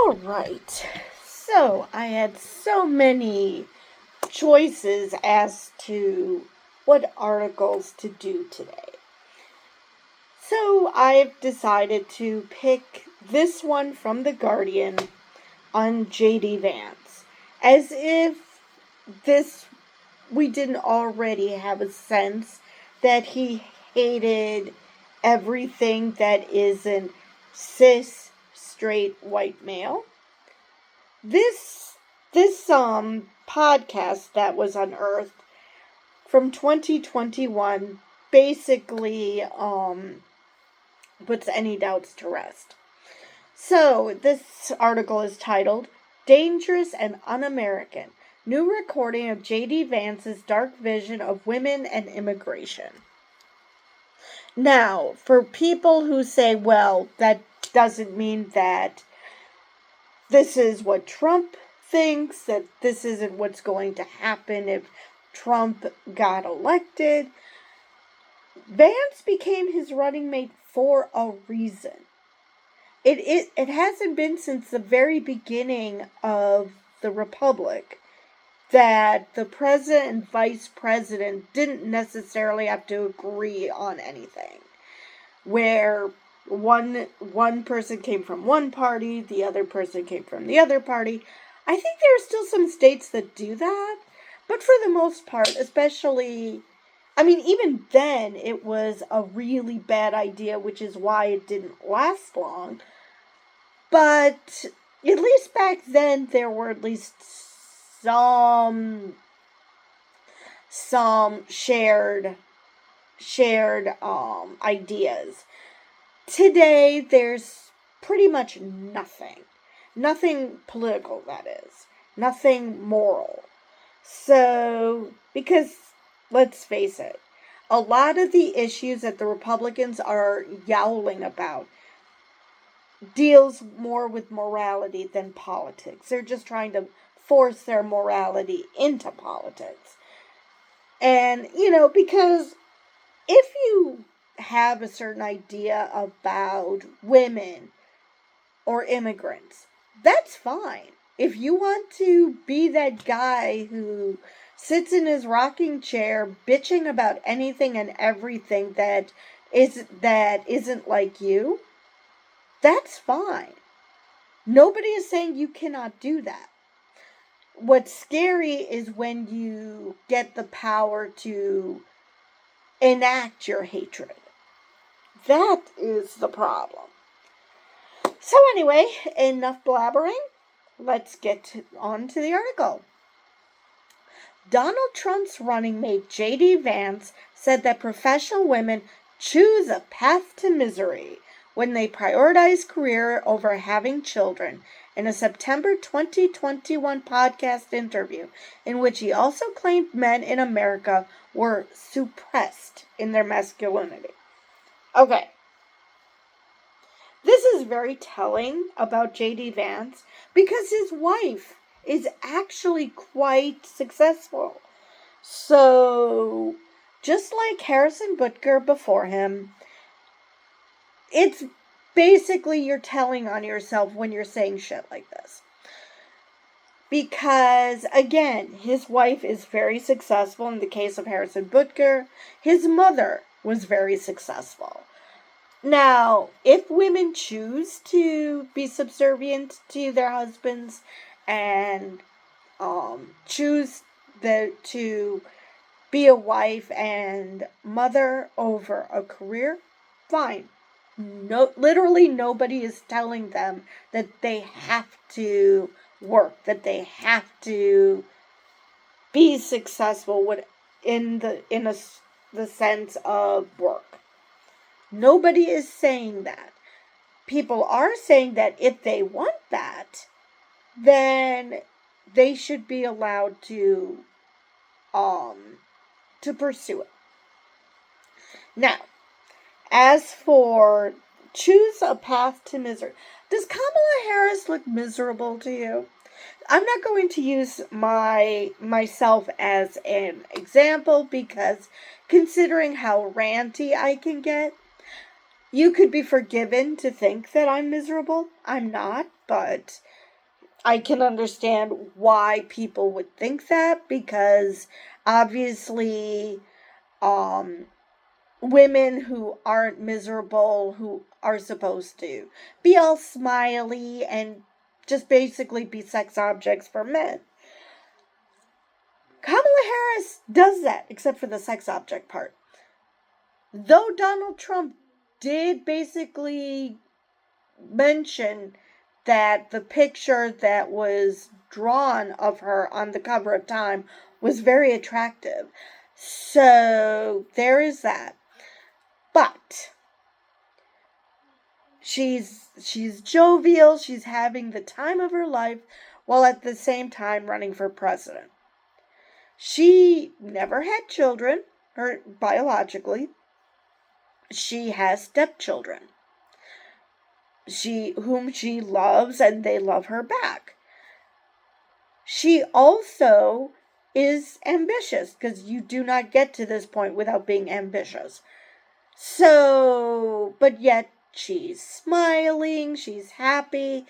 All right. So I had so many choices as to what articles to do today. So I've decided to pick this one from The Guardian on J.D. Vance. As if this we didn't already have a sense that he hated everything that isn't cis straight white male. This podcast that was unearthed from 2021 basically puts any doubts to rest. So this article is titled "Dangerous and Un-American: New Recording of J.D. Vance's Dark Vision of Women and Immigration." Now, for people who say, well, that doesn't mean that this is what Trump thinks, that this isn't what's going to happen if Trump got elected. Vance became his running mate for a reason. It hasn't been since the very beginning of the Republic that the president and vice president didn't necessarily have to agree on anything. Where one person came from one party, the other person came from the other party. I think there are still some states that do that, but for the most part, especially, even then, it was a really bad idea, which is why it didn't last long. But at least back then, there were at least some shared ideas. Today, there's pretty much nothing. Nothing political, that is. Nothing moral. So, because, let's face it, a lot of the issues that the Republicans are yowling about deals more with morality than politics. They're just trying to force their morality into politics. And, because if you have a certain idea about women or immigrants, that's fine. If you want to be that guy who sits in his rocking chair bitching about anything and everything that isn't like you, that's fine. Nobody is saying you cannot do that. What's scary is when you get the power to enact your hatred. That is the problem. So anyway, enough blabbering. Let's get on to the article. Donald Trump's running mate J.D. Vance said that professional women choose a path to misery when they prioritize career over having children in a September 2021 podcast interview, in which he also claimed men in America were suppressed in their masculinity. Okay. This is very telling about J.D. Vance because his wife is actually quite successful. So, just like Harrison Butker before him, it's basically you're telling on yourself when you're saying shit like this. Because, again, his wife is very successful. In the case of Harrison Butker, his mother was very successful. Now, if women choose to be subservient to their husbands and choose to be a wife and mother over a career, fine. No, literally nobody is telling them that they have to work, that they have to be successful in the sense of work. Nobody is saying that. People are saying that if they want that, then they should be allowed to pursue it. Now, as for choose a path to misery, does Kamala Harris look miserable to you? I'm not going to use myself as an example because considering how ranty I can get, you could be forgiven to think that I'm miserable. I'm not, but I can understand why people would think that, because obviously, women who aren't miserable, who are supposed to be all smiley and just basically be sex objects for men. Kamala Harris does that, except for the sex object part. Though Donald Trump did basically mention that the picture that was drawn of her on the cover of Time was very attractive. So there is that. But she's jovial, she's having the time of her life while at the same time running for president. She never had children, or biologically. She has stepchildren. Whom she loves, and they love her back. She also is ambitious, because you do not get to this point without being ambitious. So, but yet she's smiling, she's happy.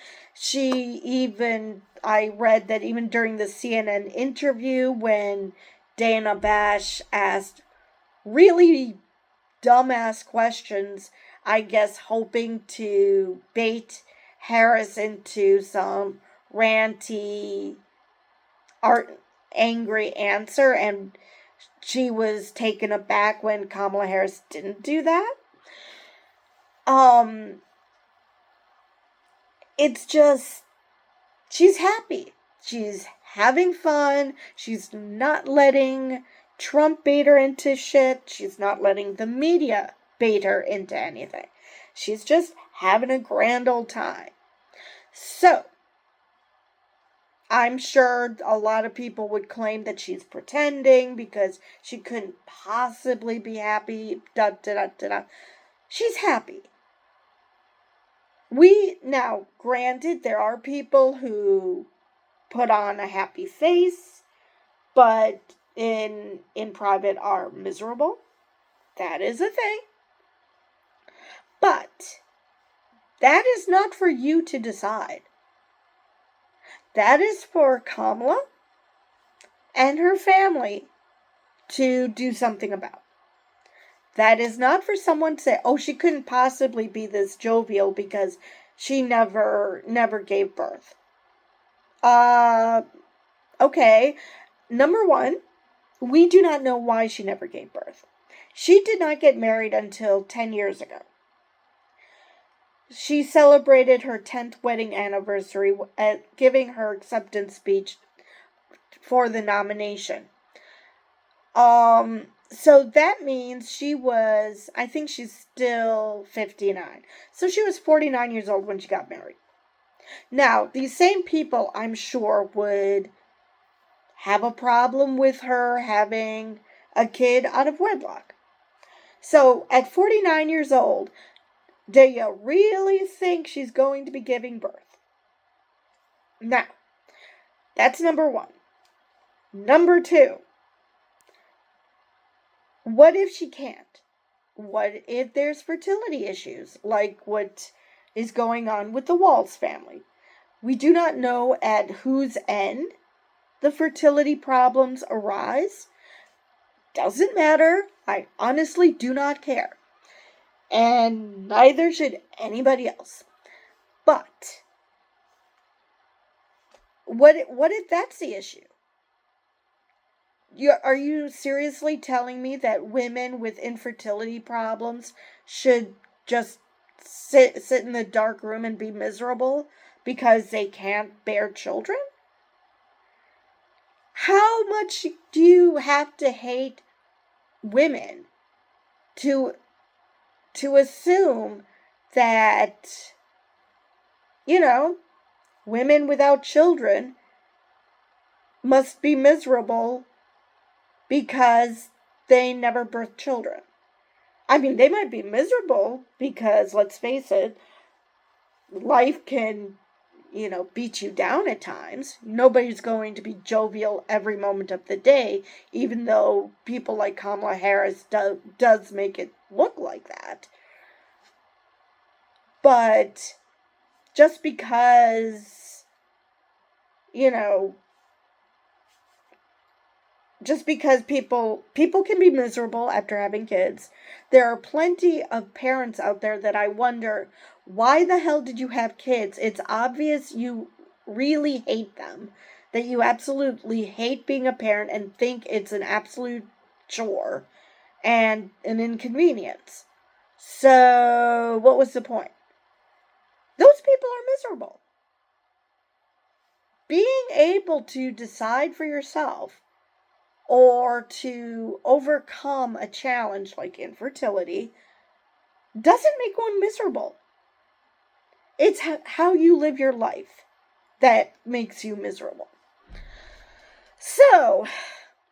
I read that even during the CNN interview, when Dana Bash asked really dumbass questions, I guess hoping to bait Harris into some ranty, angry answer, and she was taken aback when Kamala Harris didn't do that. It's just, she's happy. She's having fun. She's not letting Trump bait her into shit. She's not letting the media bait her into anything. She's just having a grand old time. So, I'm sure a lot of people would claim that she's pretending because she couldn't possibly be happy. She's happy. Now, granted, there are people who put on a happy face, but in private are miserable. That is a thing. But that is not for you to decide. That is for Kamala and her family to do something about. That is not for someone to say, oh, she couldn't possibly be this jovial because she never gave birth. Okay. Number one, we do not know why she never gave birth. She did not get married until 10 years ago. She celebrated her 10th wedding anniversary at giving her acceptance speech for the nomination. So that means I think she's still 59. So she was 49 years old when she got married. Now, these same people, I'm sure, would have a problem with her having a kid out of wedlock. So at 49 years old, do you really think she's going to be giving birth? Now, that's number one. Number two, what if she can't? What if there's fertility issues, like what is going on with the Walls family? We do not know at whose end the fertility problems arise. Doesn't matter. I honestly do not care. And neither should anybody else. But what if that's the issue? Are you seriously telling me that women with infertility problems should just sit in the dark room and be miserable because they can't bear children? How much do you have to hate women to assume that, women without children must be miserable because they never birthed children? I mean, they might be miserable because, let's face it, life can, beat you down at times. Nobody's going to be jovial every moment of the day, even though people like Kamala Harris does make it look like that. But just because, you know, just because people can be miserable after having kids. There are plenty of parents out there that I wonder, why the hell did you have kids? It's obvious you really hate them. That you absolutely hate being a parent and think it's an absolute chore and an inconvenience. So, what was the point? Those people are miserable. Being able to decide for yourself or to overcome a challenge like infertility doesn't make one miserable. It's how you live your life that makes you miserable. So,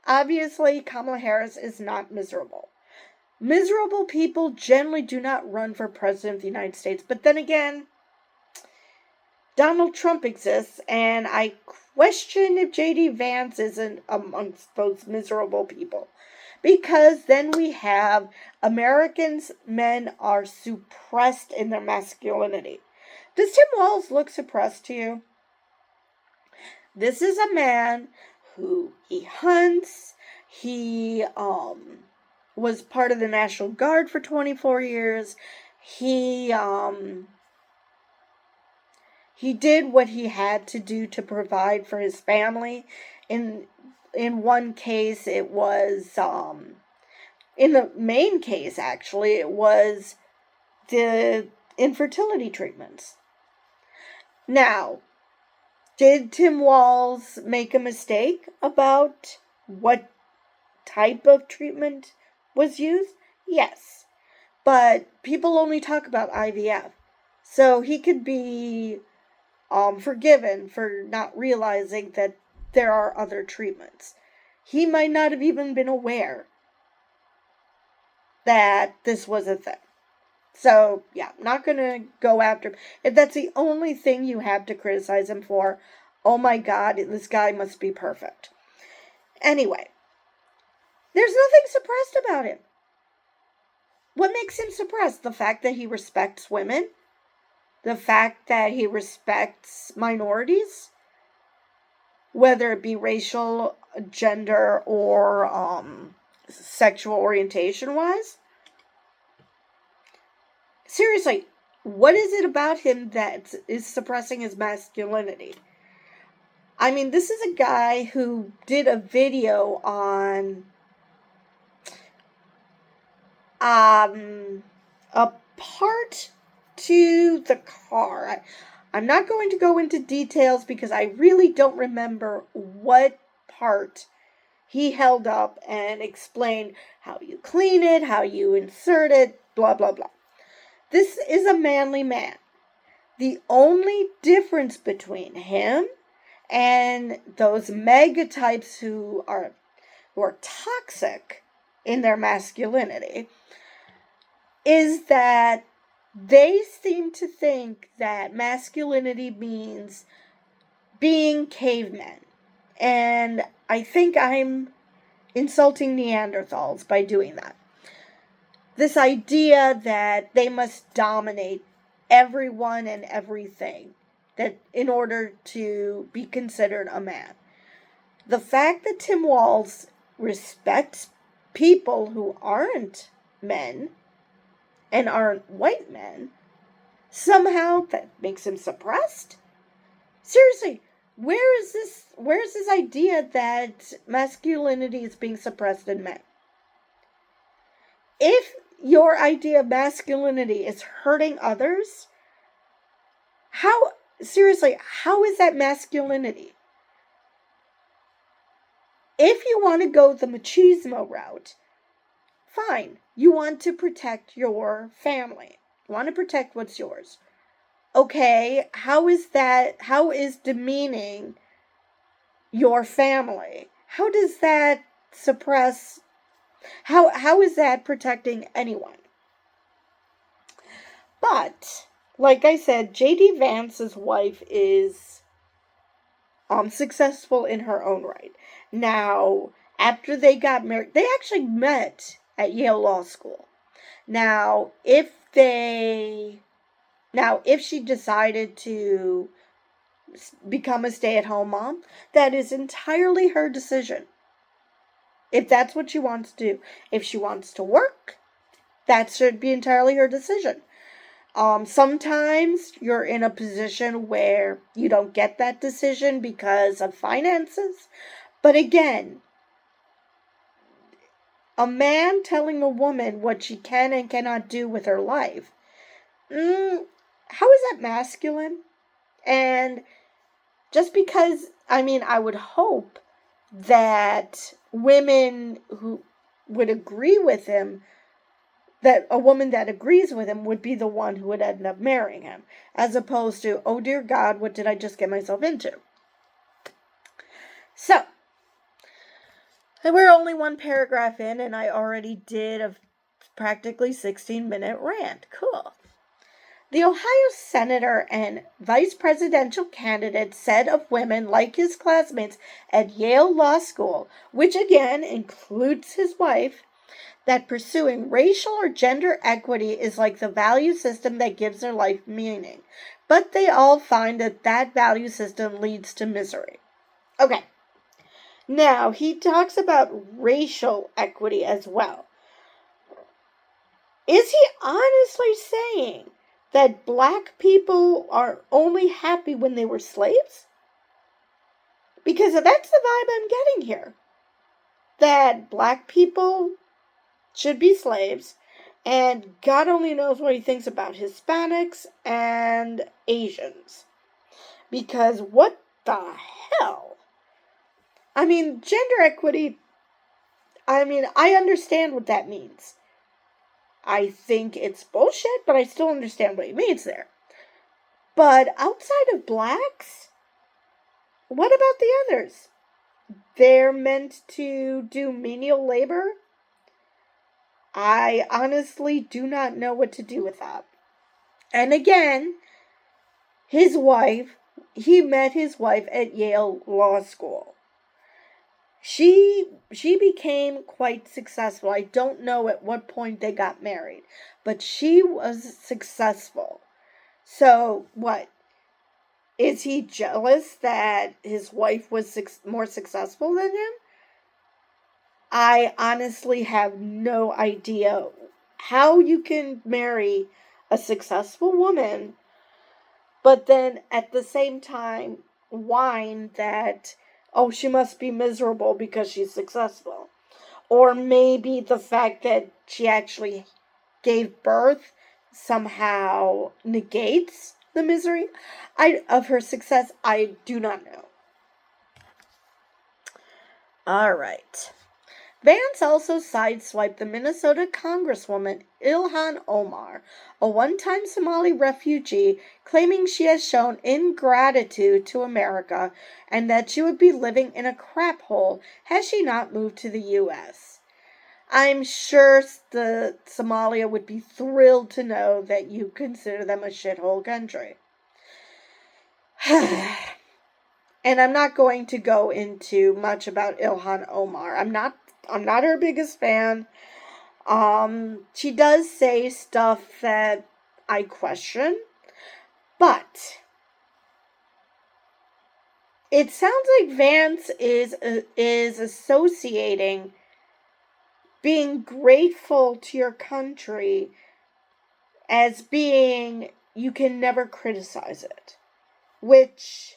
obviously, Kamala Harris is not miserable. Miserable people generally do not run for president of the United States. But then again, Donald Trump exists, and I question if J.D. Vance isn't amongst those miserable people. Because then we have Americans, men are suppressed in their masculinity. Does Tim Walz look suppressed to you? This is a man who he hunts. He was part of the National Guard for 24 years. He did what he had to do to provide for his family. In one case, it was in the main case, actually, it was the infertility treatments. Now, did Tim Walz make a mistake about what type of treatment was used? Yes. But people only talk about IVF. So he could be forgiven for not realizing that there are other treatments. He might not have even been aware that this was a thing. So, yeah, not going to go after him. If that's the only thing you have to criticize him for, oh my God, this guy must be perfect. Anyway, there's nothing suppressed about him. What makes him suppressed? The fact that he respects women? The fact that he respects minorities? Whether it be racial, gender, or sexual orientation-wise? Seriously, what is it about him that is suppressing his masculinity? I mean, this is a guy who did a video on a part to the car. I'm not going to go into details because I really don't remember what part he held up and explained how you clean it, how you insert it, blah, blah, blah. This is a manly man. The only difference between him and those mega types who are toxic in their masculinity is that they seem to think that masculinity means being cavemen. And I think I'm insulting Neanderthals by doing that. This idea that they must dominate everyone and everything that in order to be considered a man. The fact that Tim Walz respects people who aren't men and aren't white men, somehow that makes him suppressed? Seriously, where's this idea that masculinity is being suppressed in men? If your idea of masculinity is hurting others, how is that masculinity? If you want to go the machismo route, fine. You want to protect your family. You want to protect what's yours. Okay, how is demeaning your family? How does that suppress? How is that protecting anyone? But, like I said, J.D. Vance's wife is successful in her own right. Now, after they got married, they actually met at Yale Law School. Now, if they Now, if she decided to become a stay-at-home mom, that is entirely her decision. If that's what she wants to do. If she wants to work, that should be entirely her decision. Sometimes you're in a position where you don't get that decision because of finances. But again, a man telling a woman what she can and cannot do with her life, how is that masculine? And just because, I would hope that women who would agree with him, that a woman that agrees with him would be the one who would end up marrying him, as opposed to, oh dear God, what did I just get myself into? So, we're only one paragraph in, and I already did a practically 16-minute rant. Cool. The Ohio senator and vice presidential candidate said of women like his classmates at Yale Law School, which again includes his wife, that pursuing racial or gender equity is like the value system that gives their life meaning. But they all find that that value system leads to misery. Okay. Now, he talks about racial equity as well. Is he honestly saying that black people are only happy when they were slaves? Because that's the vibe I'm getting here. That black people should be slaves, and God only knows what he thinks about Hispanics and Asians. Because what the hell? Gender equity, I understand what that means. I think it's bullshit, but I still understand what he means there. But outside of blacks, what about the others? They're meant to do menial labor? I honestly do not know what to do with that. And again, he met his wife at Yale Law School. She became quite successful. I don't know at what point they got married, but she was successful. So, what? Is he jealous that his wife was more successful than him? I honestly have no idea how you can marry a successful woman, but then at the same time whine that, oh, she must be miserable because she's successful. Or maybe the fact that she actually gave birth somehow negates the misery of her success. I do not know. All right. Vance also sideswiped the Minnesota Congresswoman Ilhan Omar, a one-time Somali refugee, claiming she has shown ingratitude to America and that she would be living in a crap hole had she not moved to the U.S. I'm sure the Somalia would be thrilled to know that you consider them a shithole country. And I'm not going to go into much about Ilhan Omar. I'm not her biggest fan. She does say stuff that I question, but it sounds like Vance is associating being grateful to your country as being you can never criticize it, which,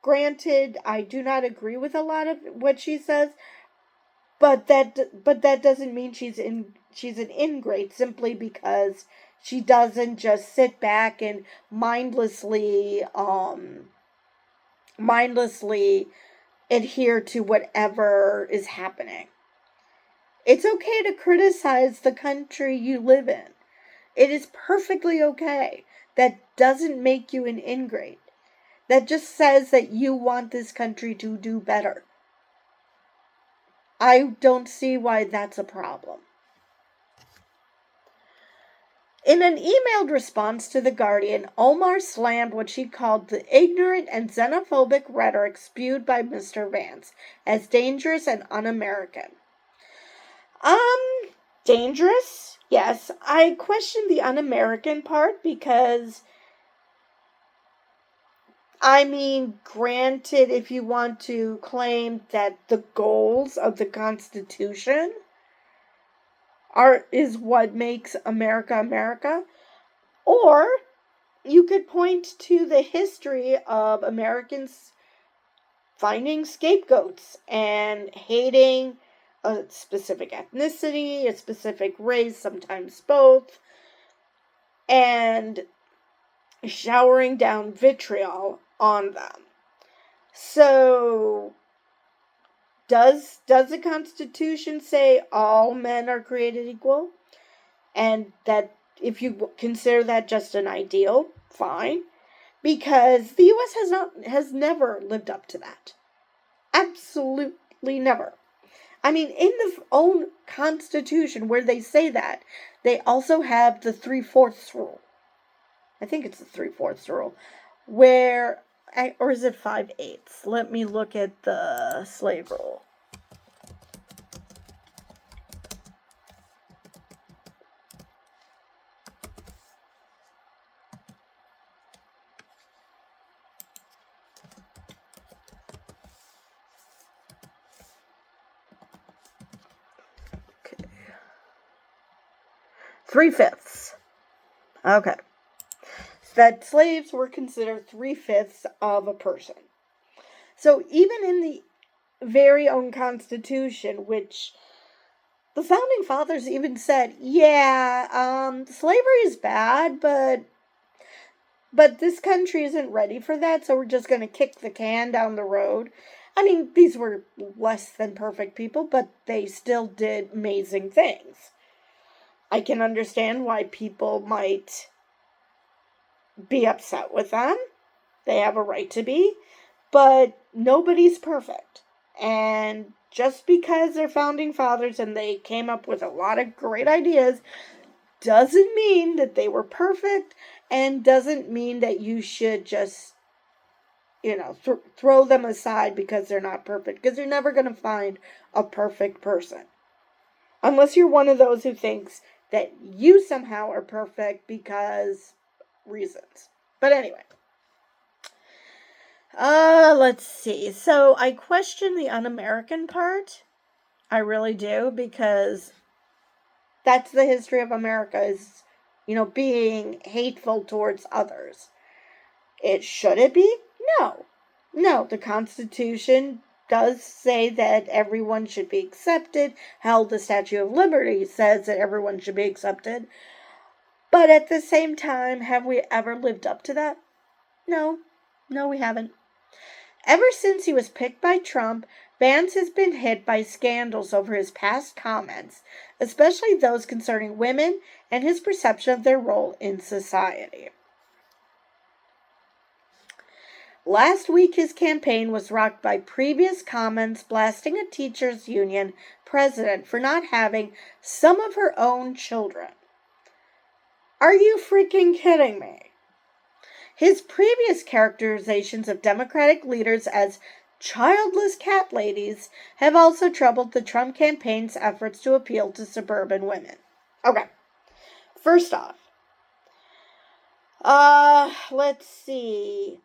granted, I do not agree with a lot of what she says. But that doesn't mean she's an ingrate simply because she doesn't just sit back and mindlessly adhere to whatever is happening. It's okay to criticize the country you live in. It is perfectly okay. That doesn't make you an ingrate. That just says that you want this country to do better. I don't see why that's a problem. In an emailed response to The Guardian, Omar slammed what she called the ignorant and xenophobic rhetoric spewed by Mr. Vance as dangerous and un-American. Dangerous? Yes, I question the un-American part because, I mean, granted, if you want to claim that the goals of the Constitution is what makes America America, or you could point to the history of Americans finding scapegoats and hating a specific ethnicity, a specific race, sometimes both, and showering down vitriol on them. So, does the Constitution say all men are created equal? And that if you consider that just an ideal, fine. Because the US has never lived up to that. Absolutely never. I mean, in the own Constitution where they say that, they also have the 3/4 rule. I think it's the 3/4 rule, where, or is it 5/8? Let me look at the slave rule. Okay. 3/5. Okay. That slaves were considered 3/5 of a person. So even in the very own Constitution, which the founding fathers even said, yeah, slavery is bad, but this country isn't ready for that, so we're just going to kick the can down the road. I mean, these were less than perfect people, but they still did amazing things. I can understand why people might be upset with them. They have a right to be, but nobody's perfect. And just because they're founding fathers and they came up with a lot of great ideas doesn't mean that they were perfect, and doesn't mean that you should just, throw them aside because they're not perfect. Because you're never going to find a perfect person. Unless you're one of those who thinks that you somehow are perfect because reasons. But anyway. Let's see. So I question the un-American part. I really do, because that's the history of America, is, being hateful towards others. Should it be? No. No, the Constitution does say that everyone should be accepted. Hell, the Statue of Liberty says that everyone should be accepted. But at the same time, have we ever lived up to that? No. No, we haven't. Ever since he was picked by Trump, Vance has been hit by scandals over his past comments, especially those concerning women and his perception of their role in society. Last week, his campaign was rocked by previous comments blasting a teachers' union president for not having some of her own children. Are you freaking kidding me? His previous characterizations of Democratic leaders as childless cat ladies have also troubled the Trump campaign's efforts to appeal to suburban women. Okay, first off, let's see.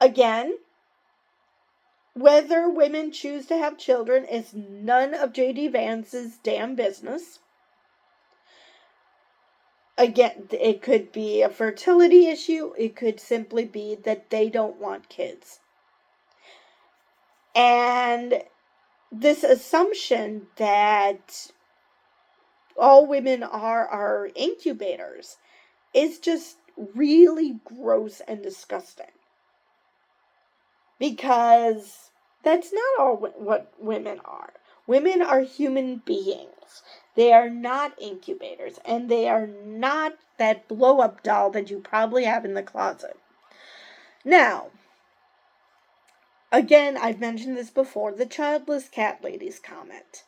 Again, whether women choose to have children is none of J.D. Vance's damn business. Again, it could be a fertility issue. It could simply be that they don't want kids. And this assumption that all women are incubators is just really gross and disgusting. Because that's not all what women are. Women are human beings. They are not incubators, and they are not that blow-up doll that you probably have in the closet. Now, again, I've mentioned this before, the childless cat ladies comment.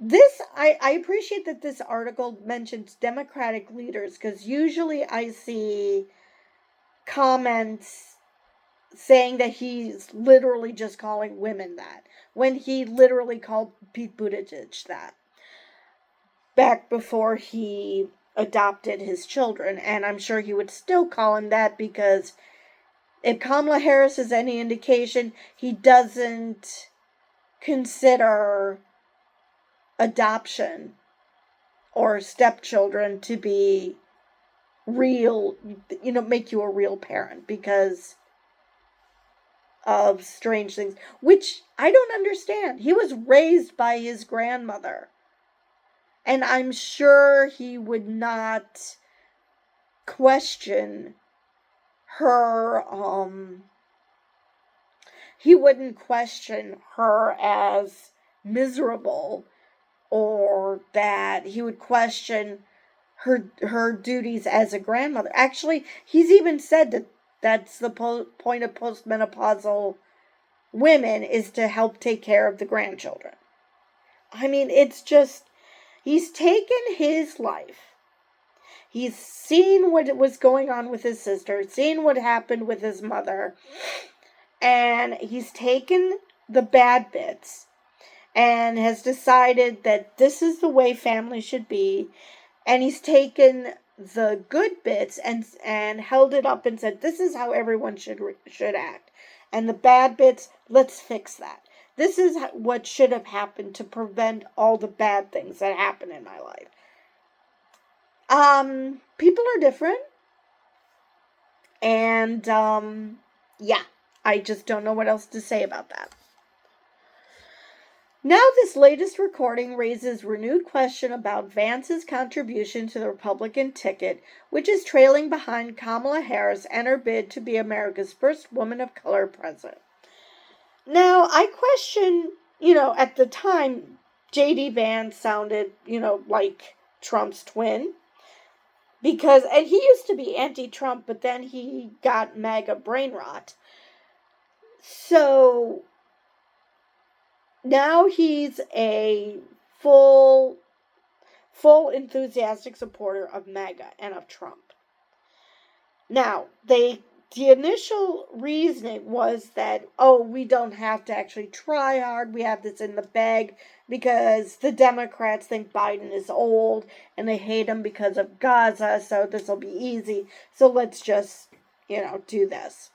This, I appreciate that this article mentions Democratic leaders, because usually I see comments saying that he's literally just calling women that, when he literally called Pete Buttigieg that. back before he adopted his children. And I'm sure he would still call him that, because if Kamala Harris is any indication, he doesn't consider adoption or stepchildren to be real, make you a real parent because of strange things, which I don't understand. He was raised by his grandmother, and I'm sure he would not question her, he wouldn't question her as miserable, or that he would question her duties as a grandmother. Actually, he's even said that that's the point of postmenopausal women, is to help take care of the grandchildren. I mean, it's just, he's taken his life. He's seen what was going on with his sister, seen what happened with his mother, and he's taken the bad bits and has decided that this is the way family should be. And he's taken the good bits and held it up and said, this is how everyone should act. And the bad bits, let's fix that. This is what should have happened to prevent all the bad things that happen in my life. People are different. And, yeah, I just don't know what else to say about that. Now this latest recording raises renewed question about Vance's contribution to the Republican ticket, which is trailing behind Kamala Harris and her bid to be America's first woman of color president. Now, I question, at the time, J.D. Vance sounded, like Trump's twin. And he used to be anti-Trump, but then he got MAGA brain rot. So now he's a full enthusiastic supporter of MAGA and of Trump. Now, the initial reasoning was that, we don't have to actually try hard. We have this in the bag because the Democrats think Biden is old and they hate him because of Gaza, so this will be easy. So let's just, do this.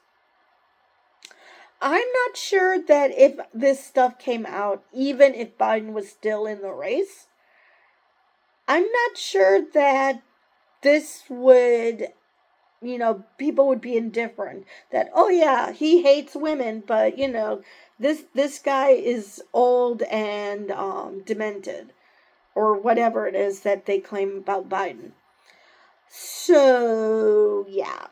I'm not sure that if this stuff came out, even if Biden was still in the race, I'm not sure that this would, people would be indifferent. That, he hates women, but, this guy is old and demented, or whatever it is that they claim about Biden. So, yeah.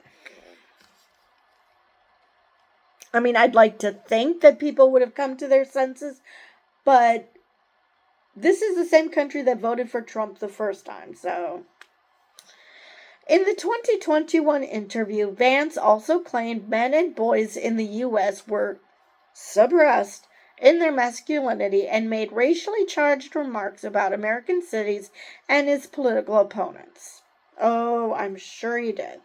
I mean, I'd like to think that people would have come to their senses, but this is the same country that voted for Trump the first time, so. In the 2021 interview, Vance also claimed men and boys in the U.S. were suppressed in their masculinity and made racially charged remarks about American cities and his political opponents. Oh, I'm sure he did.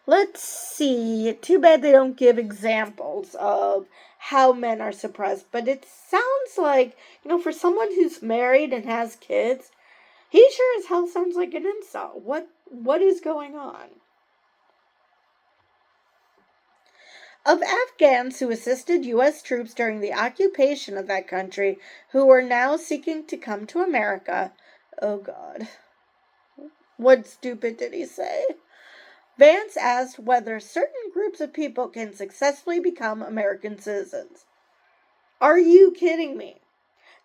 Let's see. Too bad they don't give examples of how men are suppressed. But it sounds like, for someone who's married and has kids, he sure as hell sounds like an insult. What is going on? Of Afghans who assisted U.S. troops during the occupation of that country, who are now seeking to come to America, oh God, what stupid did he say? Vance asked whether certain groups of people can successfully become American citizens. Are you kidding me?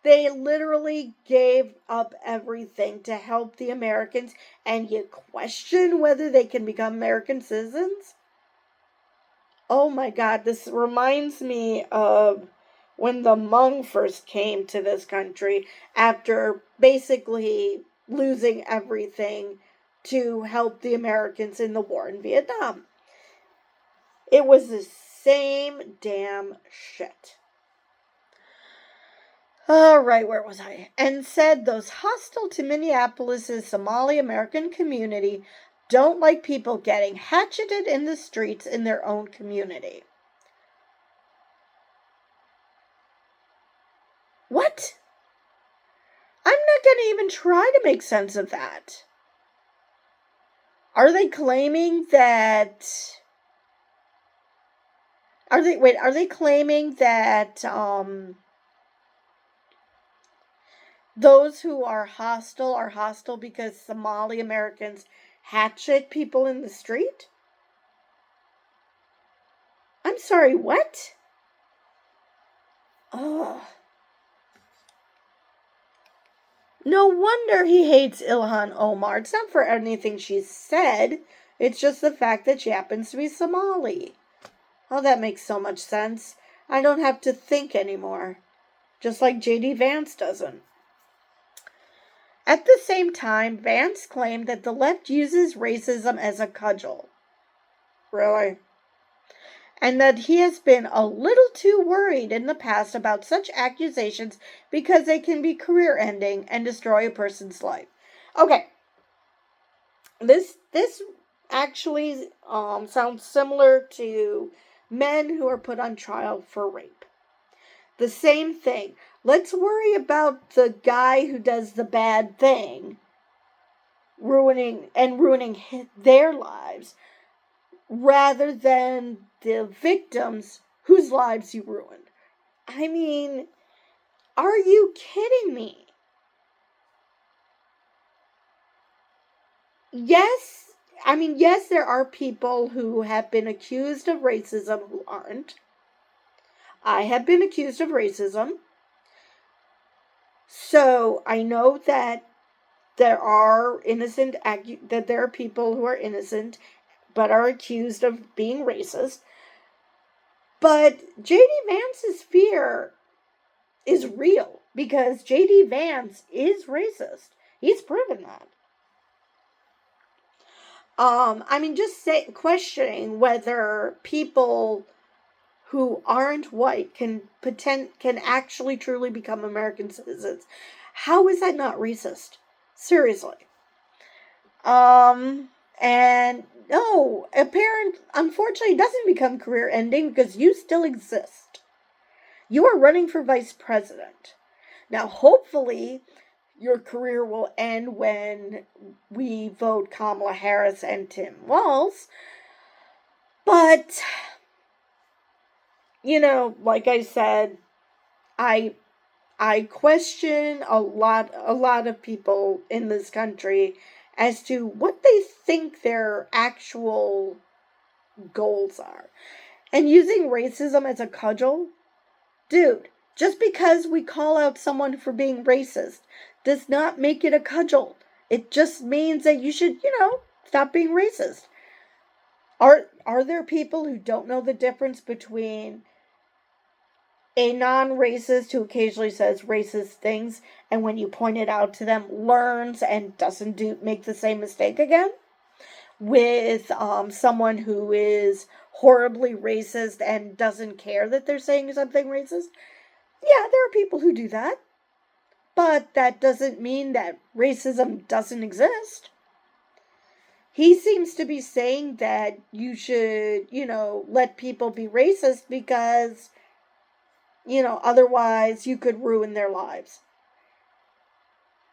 They literally gave up everything to help the Americans, and you question whether they can become American citizens? Oh my God, this reminds me of when the Hmong first came to this country after basically losing everything to help the Americans in the war in Vietnam. It was the same damn shit. All right, where was I? And said those hostile to Minneapolis' Somali American community don't like people getting hatcheted in the streets in their own community. What? I'm not going to even try to make sense of that. Are they claiming that... Are they claiming that those who are hostile because Somali Americans hatchet people in the street? I'm sorry, what? Ugh. No wonder he hates Ilhan Omar. It's not for anything she said. It's just the fact that she happens to be Somali. Oh, that makes so much sense. I don't have to think anymore. Just like J.D. Vance doesn't. At the same time, Vance claimed that the left uses racism as a cudgel. Really? And that he has been a little too worried in the past about such accusations because they can be career-ending and destroy a person's life. Okay. This actually sounds similar to men who are put on trial for rape. The same thing. Let's worry about the guy who does the bad thing, ruining their lives, rather than the victims whose lives you ruined. I mean, are you kidding me? Yes, there are people who have been accused of racism who aren't. I have been accused of racism. So I know that there are people who are innocent but are accused of being racist. But J.D. Vance's fear is real because J.D. Vance is racist. He's proven that. Questioning whether people who aren't white can actually truly become American citizens. How is that not racist? Seriously. And no, unfortunately, it doesn't become career ending because you still exist. You are running for vice president. Now, hopefully, your career will end when we vote Kamala Harris and Tim Walz. But, like I said, I question a lot of people in this country as to what they think their actual goals are. And using racism as a cudgel, dude, just because we call out someone for being racist does not make it a cudgel. It just means that you should, stop being racist. Are there people who don't know the difference between a non-racist who occasionally says racist things and when you point it out to them learns and doesn't make the same mistake again? With someone who is horribly racist and doesn't care that they're saying something racist? Yeah, there are people who do that. But that doesn't mean that racism doesn't exist. He seems to be saying that you should, let people be racist because, otherwise you could ruin their lives.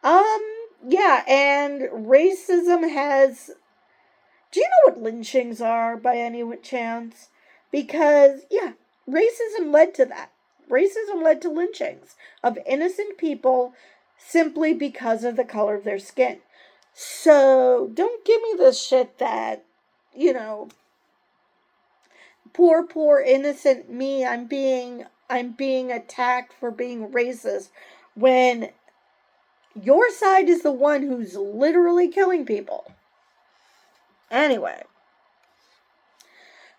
Yeah, and racism has... Do you know what lynchings are by any chance? Because, yeah, racism led to that. Racism led to lynchings of innocent people simply because of the color of their skin. So, don't give me this shit that, poor innocent me, I'm being attacked for being racist when your side is the one who's literally killing people. Anyway,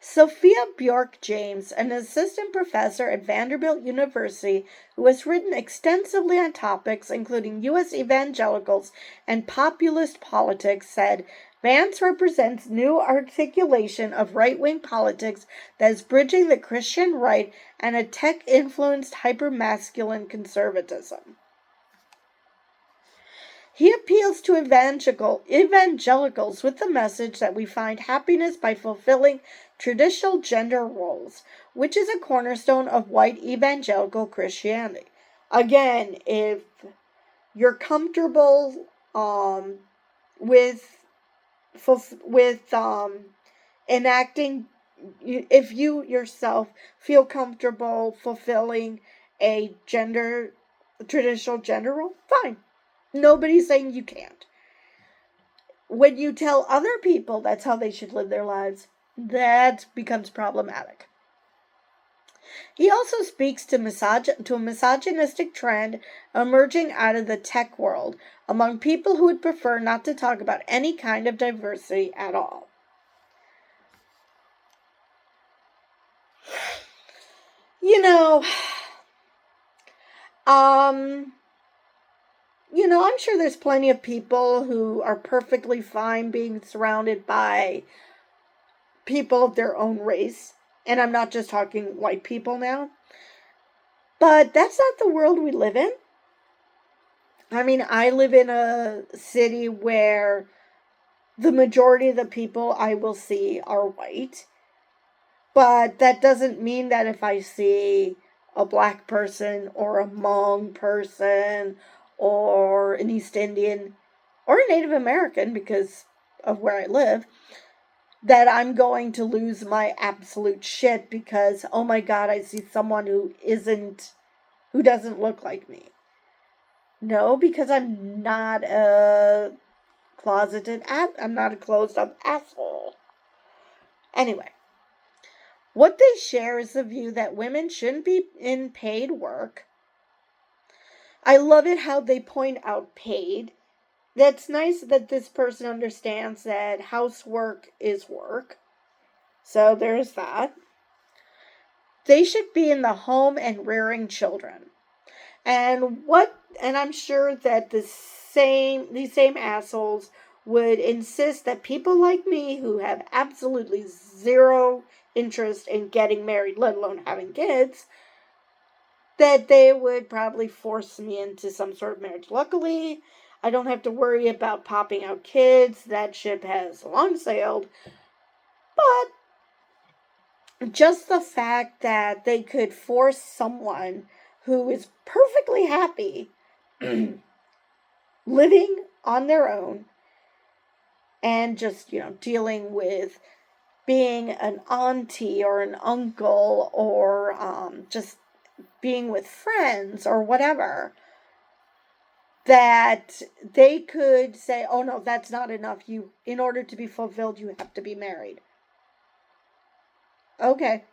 Sophia Bjork-James, an assistant professor at Vanderbilt University who has written extensively on topics including U.S. evangelicals and populist politics, said Vance represents new articulation of right-wing politics that is bridging the Christian right and a tech-influenced hyper-masculine conservatism. He appeals to evangelicals with the message that we find happiness by fulfilling traditional gender roles, which is a cornerstone of white evangelical Christianity. Again, if you're comfortable with enacting, if you yourself feel comfortable fulfilling a traditional gender role, fine. Nobody's saying you can't. When you tell other people that's how they should live their lives, that becomes problematic. He also speaks to a misogynistic trend emerging out of the tech world among people who would prefer not to talk about any kind of diversity at all. I'm sure there's plenty of people who are perfectly fine being surrounded by people of their own race. And I'm not just talking white people now. But that's not the world we live in. I mean, I live in a city where the majority of the people I will see are white. But that doesn't mean that if I see a black person or a Hmong person or an East Indian or a Native American, because of where I live, that I'm going to lose my absolute shit because, oh my God, I see someone who doesn't look like me. No, because I'm not a I'm not a closed up asshole. Anyway, what they share is the view that women shouldn't be in paid work. I love it how they point out paid. That's nice that this person understands that housework is work. So there's that. They should be in the home and rearing children. And I'm sure that these same assholes would insist that people like me who have absolutely zero interest in getting married, let alone having kids, that they would probably force me into some sort of marriage. Luckily, I don't have to worry about popping out kids. That ship has long sailed. But just the fact that they could force someone who is perfectly happy living on their own and just, dealing with being an auntie or an uncle or just being with friends or whatever, that they could say, oh no, that's not enough. In order to be fulfilled, you have to be married. Okay.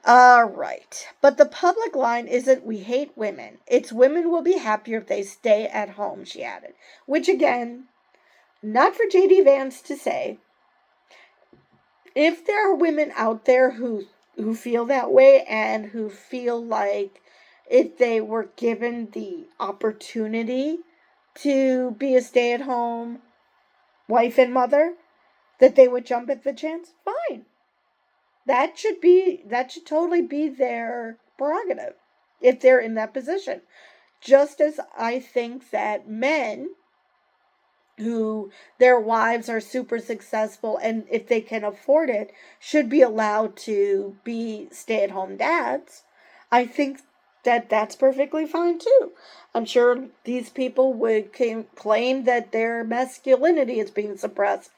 All right. But the public line isn't we hate women. It's women will be happier if they stay at home, she added. Which again, not for J.D. Vance to say. If there are women out there who feel that way and who feel like if they were given the opportunity to be a stay-at-home wife and mother, that they would jump at the chance, fine. That should totally be their prerogative if they're in that position. Just as I think that men who their wives are super successful and if they can afford it should be allowed to be stay-at-home dads, I think that that's perfectly fine too. I'm sure these people would claim that their masculinity is being suppressed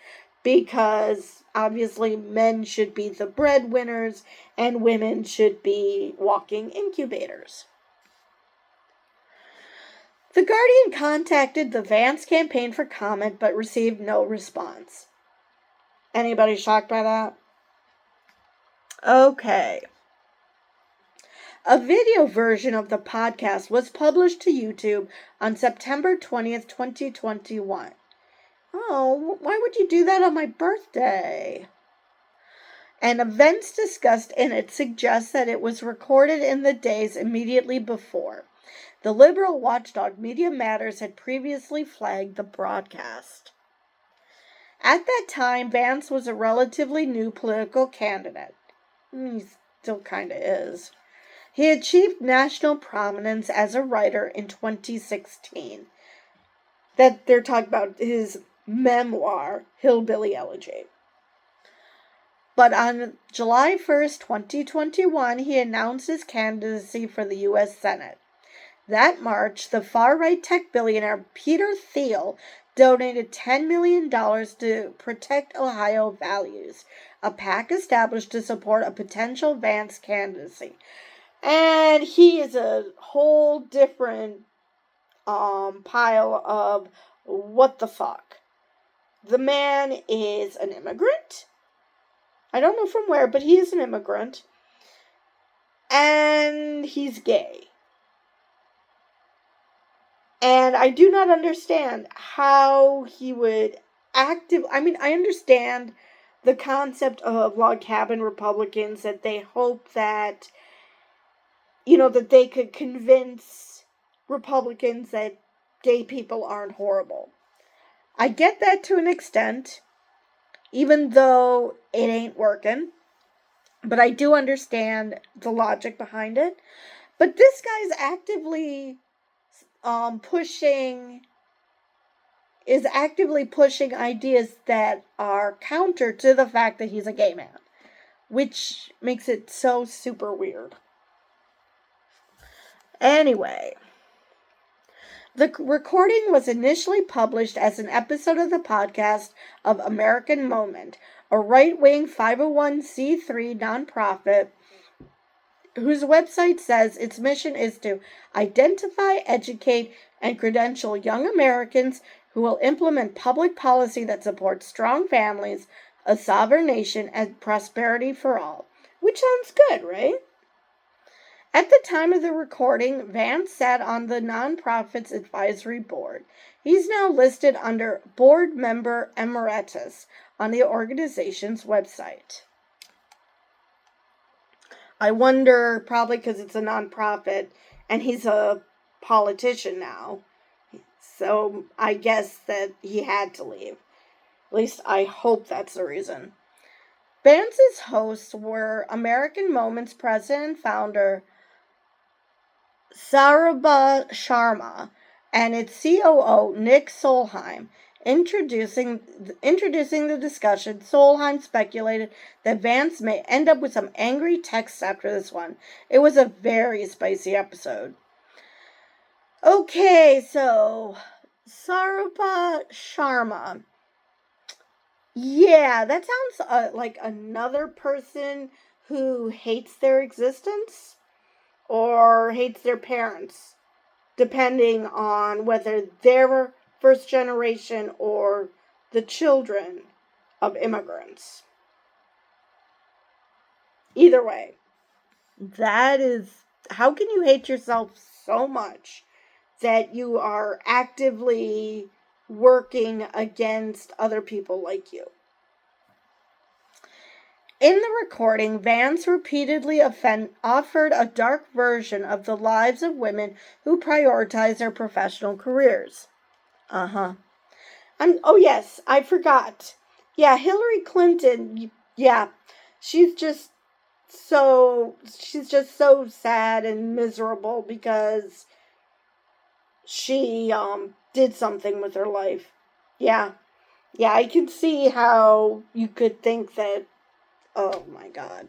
because obviously men should be the breadwinners and women should be walking incubators. The Guardian contacted the Vance campaign for comment but received no response. Anybody shocked by that? Okay. A video version of the podcast was published to YouTube on September 20th, 2021. Oh, why would you do that on my birthday? And events discussed in it suggest that it was recorded in the days immediately before. The liberal watchdog Media Matters had previously flagged the broadcast. At that time, Vance was a relatively new political candidate. He still kind of is. He achieved national prominence as a writer in 2016. That they're talking about his memoir, Hillbilly Elegy. But on July 1st, 2021, he announced his candidacy for the U.S. Senate. That March, the far-right tech billionaire Peter Thiel donated $10 million to Protect Ohio Values, a PAC established to support a potential Vance candidacy. And he is a whole different pile of what the fuck. The man is an immigrant. I don't know from where, but he is an immigrant. And he's gay. And I do not understand how he would I understand the concept of log cabin Republicans, that they hope that, that they could convince Republicans that gay people aren't horrible. I get that to an extent, even though it ain't working. But I do understand the logic behind it. But this guy's actively pushing ideas that are counter to the fact that he's a gay man, which makes it so super weird. Anyway, the recording was initially published as an episode of the podcast of American Moment, a right-wing 501c3 nonprofit whose website says its mission is to identify, educate, and credential young Americans who will implement public policy that supports strong families, a sovereign nation, and prosperity for all. Which sounds good, right? At the time of the recording, Vance sat on the nonprofit's advisory board. He's now listed under Board Member Emeritus on the organization's website. I wonder, probably because it's a nonprofit and he's a politician now. So I guess that he had to leave. At least I hope that's the reason. Vance's hosts were American Moment's president and founder, Saurabh Sharma, and its COO, Nick Solheim. Introducing the discussion, Solheim speculated that Vance may end up with some angry texts after this one. It was a very spicy episode. Okay, so Saurabh Sharma. Yeah, that sounds like another person who hates their existence or hates their parents, depending on whether they're first generation or the children of immigrants. Either way, that is, how can you hate yourself so much that you are actively working against other people like you? In the recording, Vance repeatedly offered a dark version of the lives of women who prioritize their professional careers. Oh yes, I forgot. Yeah, Hillary Clinton, yeah, she's just so sad and miserable because she did something with her life. Yeah, I can see how you could think that. Oh my God.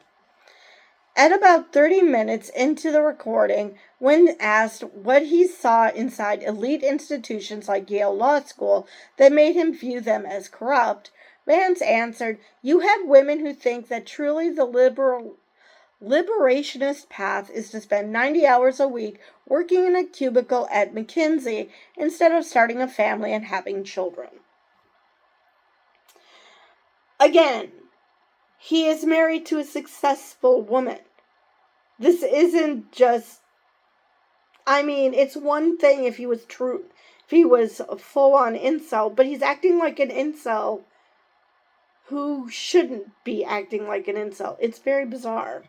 At about 30 minutes into the recording, when asked what he saw inside elite institutions like Yale Law School that made him view them as corrupt, Vance answered, "You have women who think that truly the liberationist path is to spend 90 hours a week working in a cubicle at McKinsey instead of starting a family and having children." Again, he is married to a successful woman. This isn't just, it's one thing if he was a full-on incel, but he's acting like an incel who shouldn't be acting like an incel. It's very bizarre.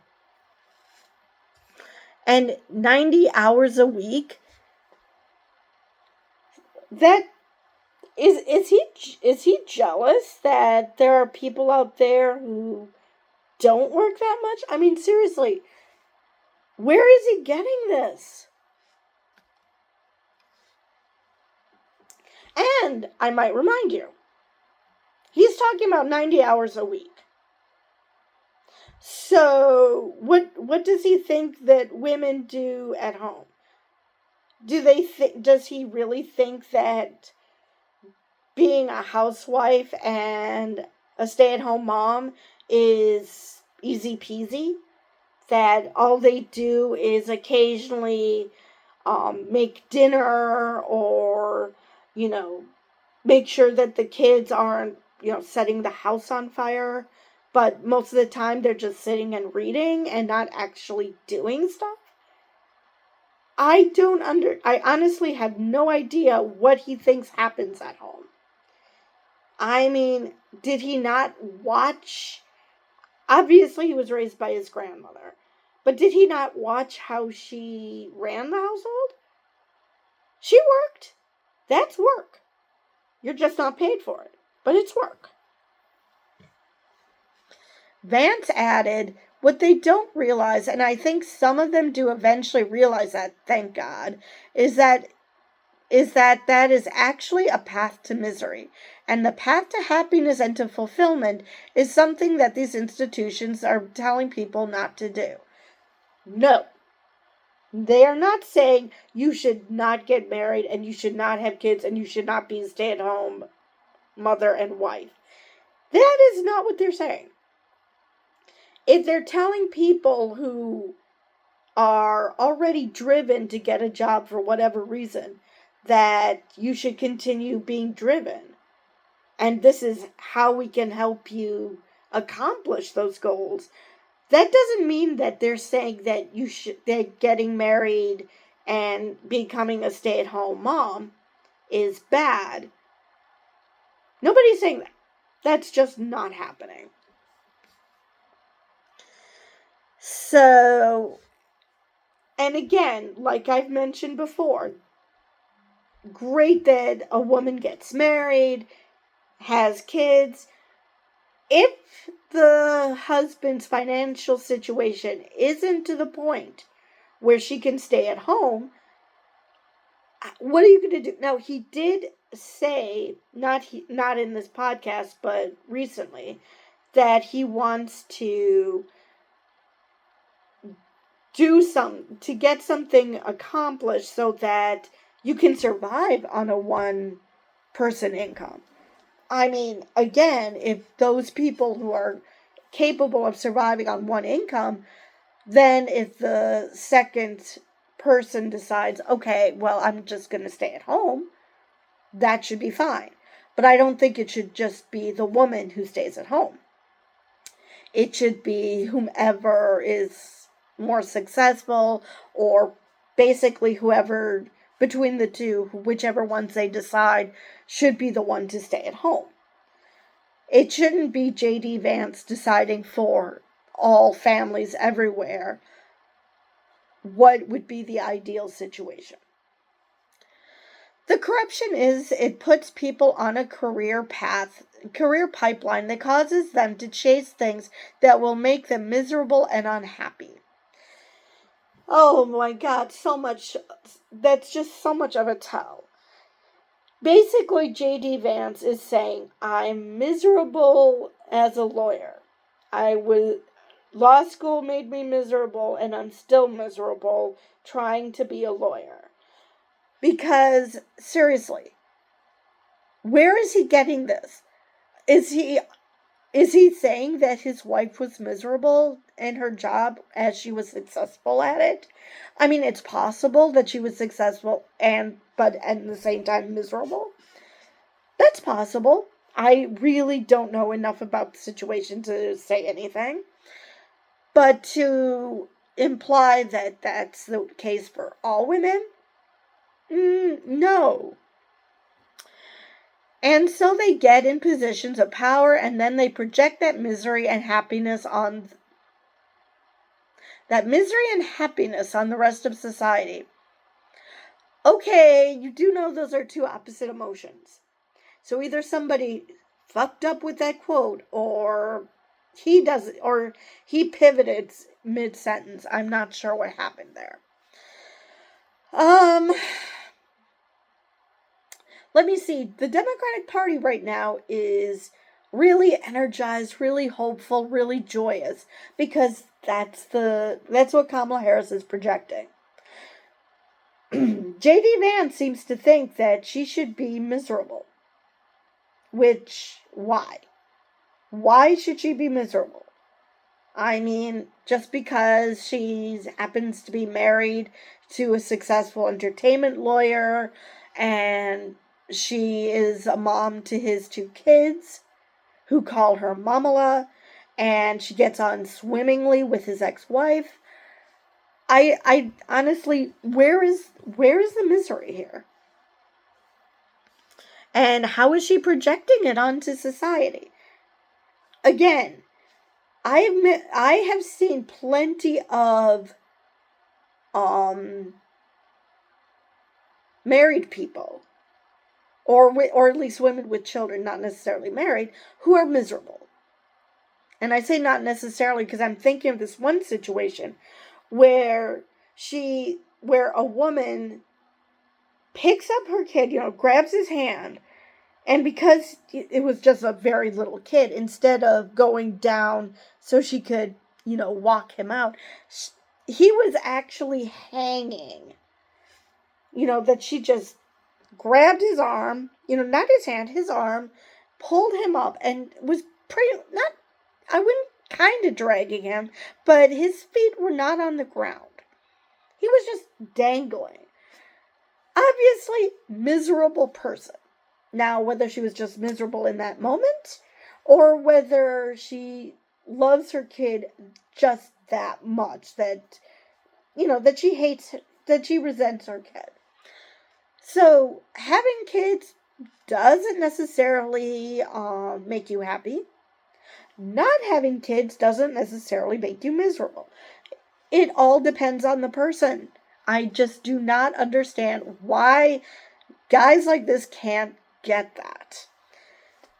And 90 hours a week? That is he jealous that there are people out there who don't work that much? Seriously, where is he getting this? And I might remind you, he's talking about 90 hours a week. So what does he think that women do at home? does he really think that being a housewife and a stay-at-home mom is easy peasy? That all they do is occasionally make dinner, or, you know, make sure that the kids aren't, setting the house on fire. But most of the time they're just sitting and reading and not actually doing stuff. I honestly have no idea what he thinks happens at home. I mean, did he not watch? Obviously, he was raised by his grandmother. But did he not watch how she ran the household? She worked. That's work. You're just not paid for it. But it's work. Vance added, what they don't realize, and I think some of them do eventually realize that, thank God, is that that is actually a path to misery. And the path to happiness and to fulfillment is something that these institutions are telling people not to do. No. They are not saying you should not get married and you should not have kids and you should not be a stay-at-home mother and wife. That is not what they're saying. If they're telling people who are already driven to get a job for whatever reason that you should continue being driven, and this is how we can help you accomplish those goals, that doesn't mean that they're saying that that getting married and becoming a stay-at-home mom is bad. Nobody's saying that. That's just not happening. So, and again, like I've mentioned before, great that a woman gets married, has kids. If the husband's financial situation isn't to the point where she can stay at home, what are you going to do? Now, he did say, not in this podcast, but recently, that he wants to get something accomplished so that you can survive on a one-person income. I mean, again, if those people who are capable of surviving on one income, then if the second person decides, okay, well, I'm just going to stay at home, that should be fine. But I don't think it should just be the woman who stays at home. It should be whomever is more successful, or basically whoever between the two, whichever ones they decide, should be the one to stay at home. It shouldn't be J.D. Vance deciding for all families everywhere what would be the ideal situation. The corruption is it puts people on a career pipeline that causes them to chase things that will make them miserable and unhappy. Oh my God, so much. That's just so much of a tell. Basically, J.D. Vance is saying, I'm miserable as a lawyer. Law school made me miserable, and I'm still miserable trying to be a lawyer. Because, seriously, where is he getting this? Is he saying that his wife was miserable in her job as she was successful at it? I mean, it's possible that she was successful but at the same time miserable. That's possible. I really don't know enough about the situation to say anything. But to imply that that's the case for all women? No. And so they get in positions of power, and then they project that misery and happiness on the rest of society. Okay, you do know those are two opposite emotions. So either somebody fucked up with that quote, or he pivoted mid-sentence. I'm not sure what happened there. Let me see. The Democratic Party right now is really energized, really hopeful, really joyous, because that's what Kamala Harris is projecting. J.D. Vance seems to think that she should be miserable. Which, why? Why should she be miserable? I mean, just because she happens to be married to a successful entertainment lawyer and she is a mom to his 2 kids who call her Mamala, and she gets on swimmingly with his ex-wife. I honestly, where is the misery here? And how is she projecting it onto society? Again, I have seen plenty of married people, or at least women with children, not necessarily married, who are miserable. And I say not necessarily because I'm thinking of this one situation where a woman picks up her kid, grabs his hand, and because it was just a very little kid, instead of going down so she could, walk him out, he was actually hanging. That she just grabbed his arm, not his hand, his arm, pulled him up, and was I wouldn't kind of dragging him, but his feet were not on the ground. He was just dangling. Obviously, miserable person. Now, whether she was just miserable in that moment, or whether she loves her kid just that much that, that she hates, that she resents her kid. So, having kids doesn't necessarily make you happy. Not having kids doesn't necessarily make you miserable. It all depends on the person. I just do not understand why guys like this can't get that.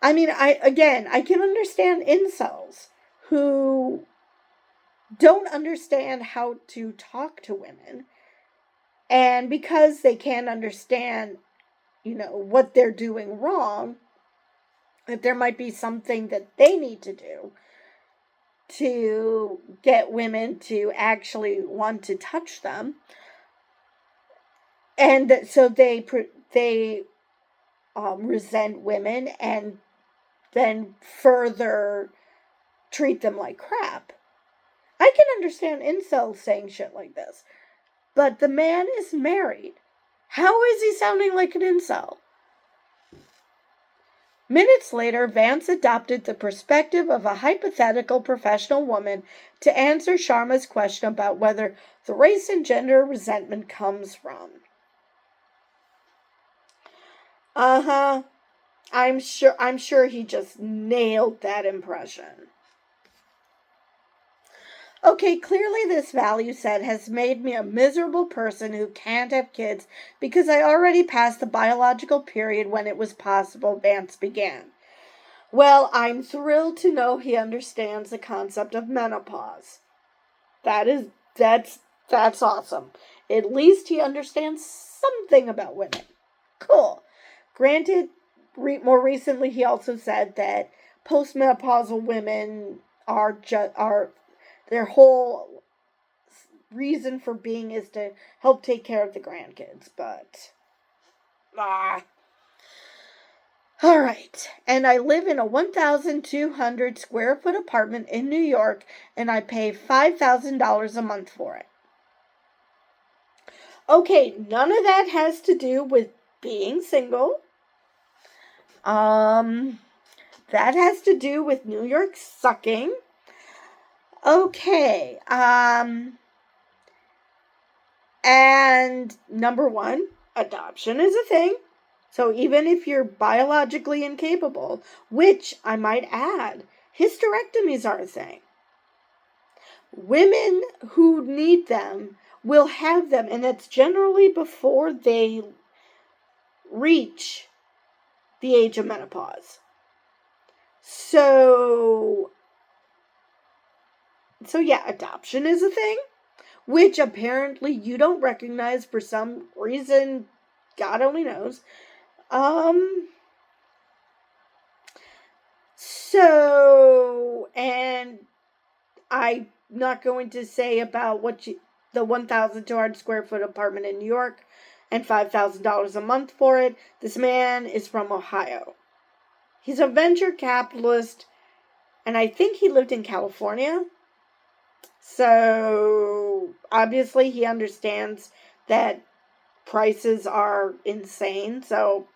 I mean, I can understand incels who don't understand how to talk to women. And because they can't understand, what they're doing wrong, that there might be something that they need to do to get women to actually want to touch them. And so they resent women and then further treat them like crap. I can understand incels saying shit like this. But the man is married. How is he sounding like an incel? Minutes later, Vance adopted the perspective of a hypothetical professional woman to answer Sharma's question about whether the race and gender resentment comes from. I'm sure he just nailed that impression. Okay, clearly this value set has made me a miserable person who can't have kids because I already passed the biological period when it was possible, Vance began. Well, I'm thrilled to know he understands the concept of menopause. That's awesome. At least he understands something about women. Cool. Granted, more recently he also said that postmenopausal women are their whole reason for being is to help take care of the grandkids, but all right. And I live in a 1,200 square foot apartment in New York, and I pay $5,000 a month for it. Okay, none of that has to do with being single. That has to do with New York sucking. Okay, and number one, adoption is a thing. So even if you're biologically incapable, which I might add, hysterectomies are a thing. Women who need them will have them, and that's generally before they reach the age of menopause. So yeah, adoption is a thing, which apparently you don't recognize for some reason, God only knows. So, and I'm not going to say about the 1,200 square foot apartment in New York, and $5,000 a month for it. This man is from Ohio. He's a venture capitalist, and I think he lived in California. So, obviously, he understands that prices are insane, so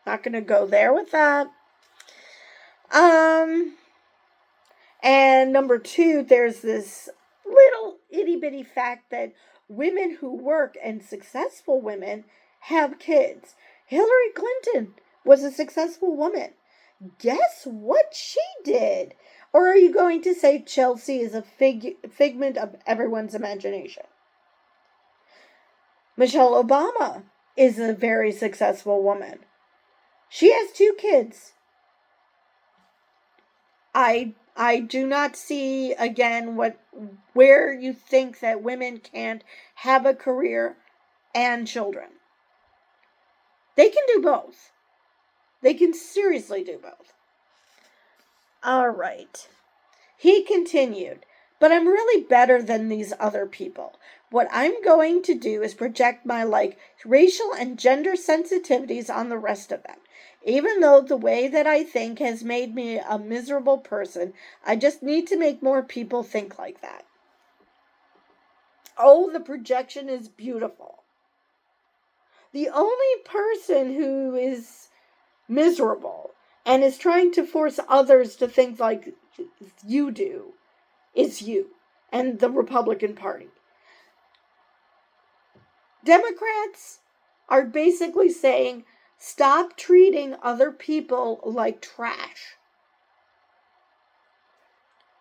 not going to go there with that. And number two, there's this little itty-bitty fact that women who work and successful women have kids. Hillary Clinton was a successful woman. Guess what she did? Or are you going to say Chelsea is a figment of everyone's imagination? Michelle Obama is a very successful woman. She has 2 kids. I do not see, again, where you think that women can't have a career and children. They can do both. They can seriously do both. All right. He continued, but I'm really better than these other people. What I'm going to do is project my, racial and gender sensitivities on the rest of them. Even though the way that I think has made me a miserable person, I just need to make more people think like that. Oh, the projection is beautiful. The only person who is miserable and is trying to force others to think like you do is you and the Republican Party. Democrats are basically saying, stop treating other people like trash.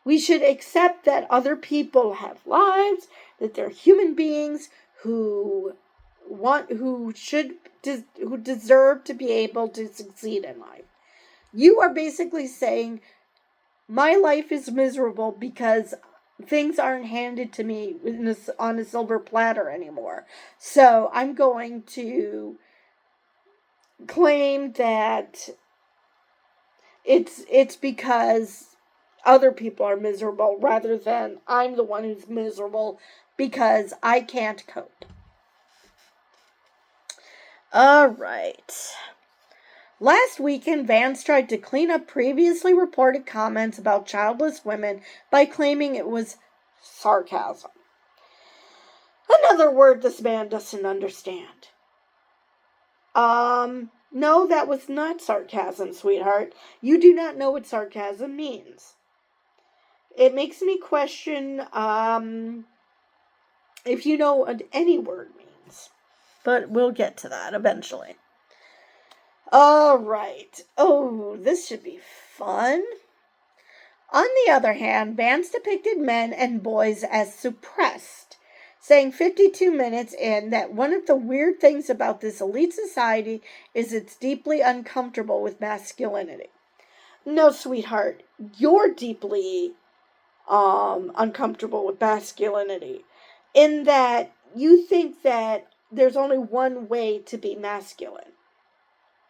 We should accept that other people have lives, that they're human beings who deserve to be able to succeed in life. You are basically saying, my life is miserable because things aren't handed to me on a silver platter anymore. So I'm going to claim that it's because other people are miserable rather than I'm the one who's miserable because I can't cope. All right. Last weekend, Vance tried to clean up previously reported comments about childless women by claiming it was sarcasm. Another word this man doesn't understand. No, that was not sarcasm, sweetheart. You do not know what sarcasm means. It makes me question, if you know what any word means. But we'll get to that eventually. All right. Oh, this should be fun. On the other hand, Vance depicted men and boys as suppressed, saying 52 minutes in that one of the weird things about this elite society is it's deeply uncomfortable with masculinity. No, sweetheart, you're deeply uncomfortable with masculinity in that you think that there's only one way to be masculine.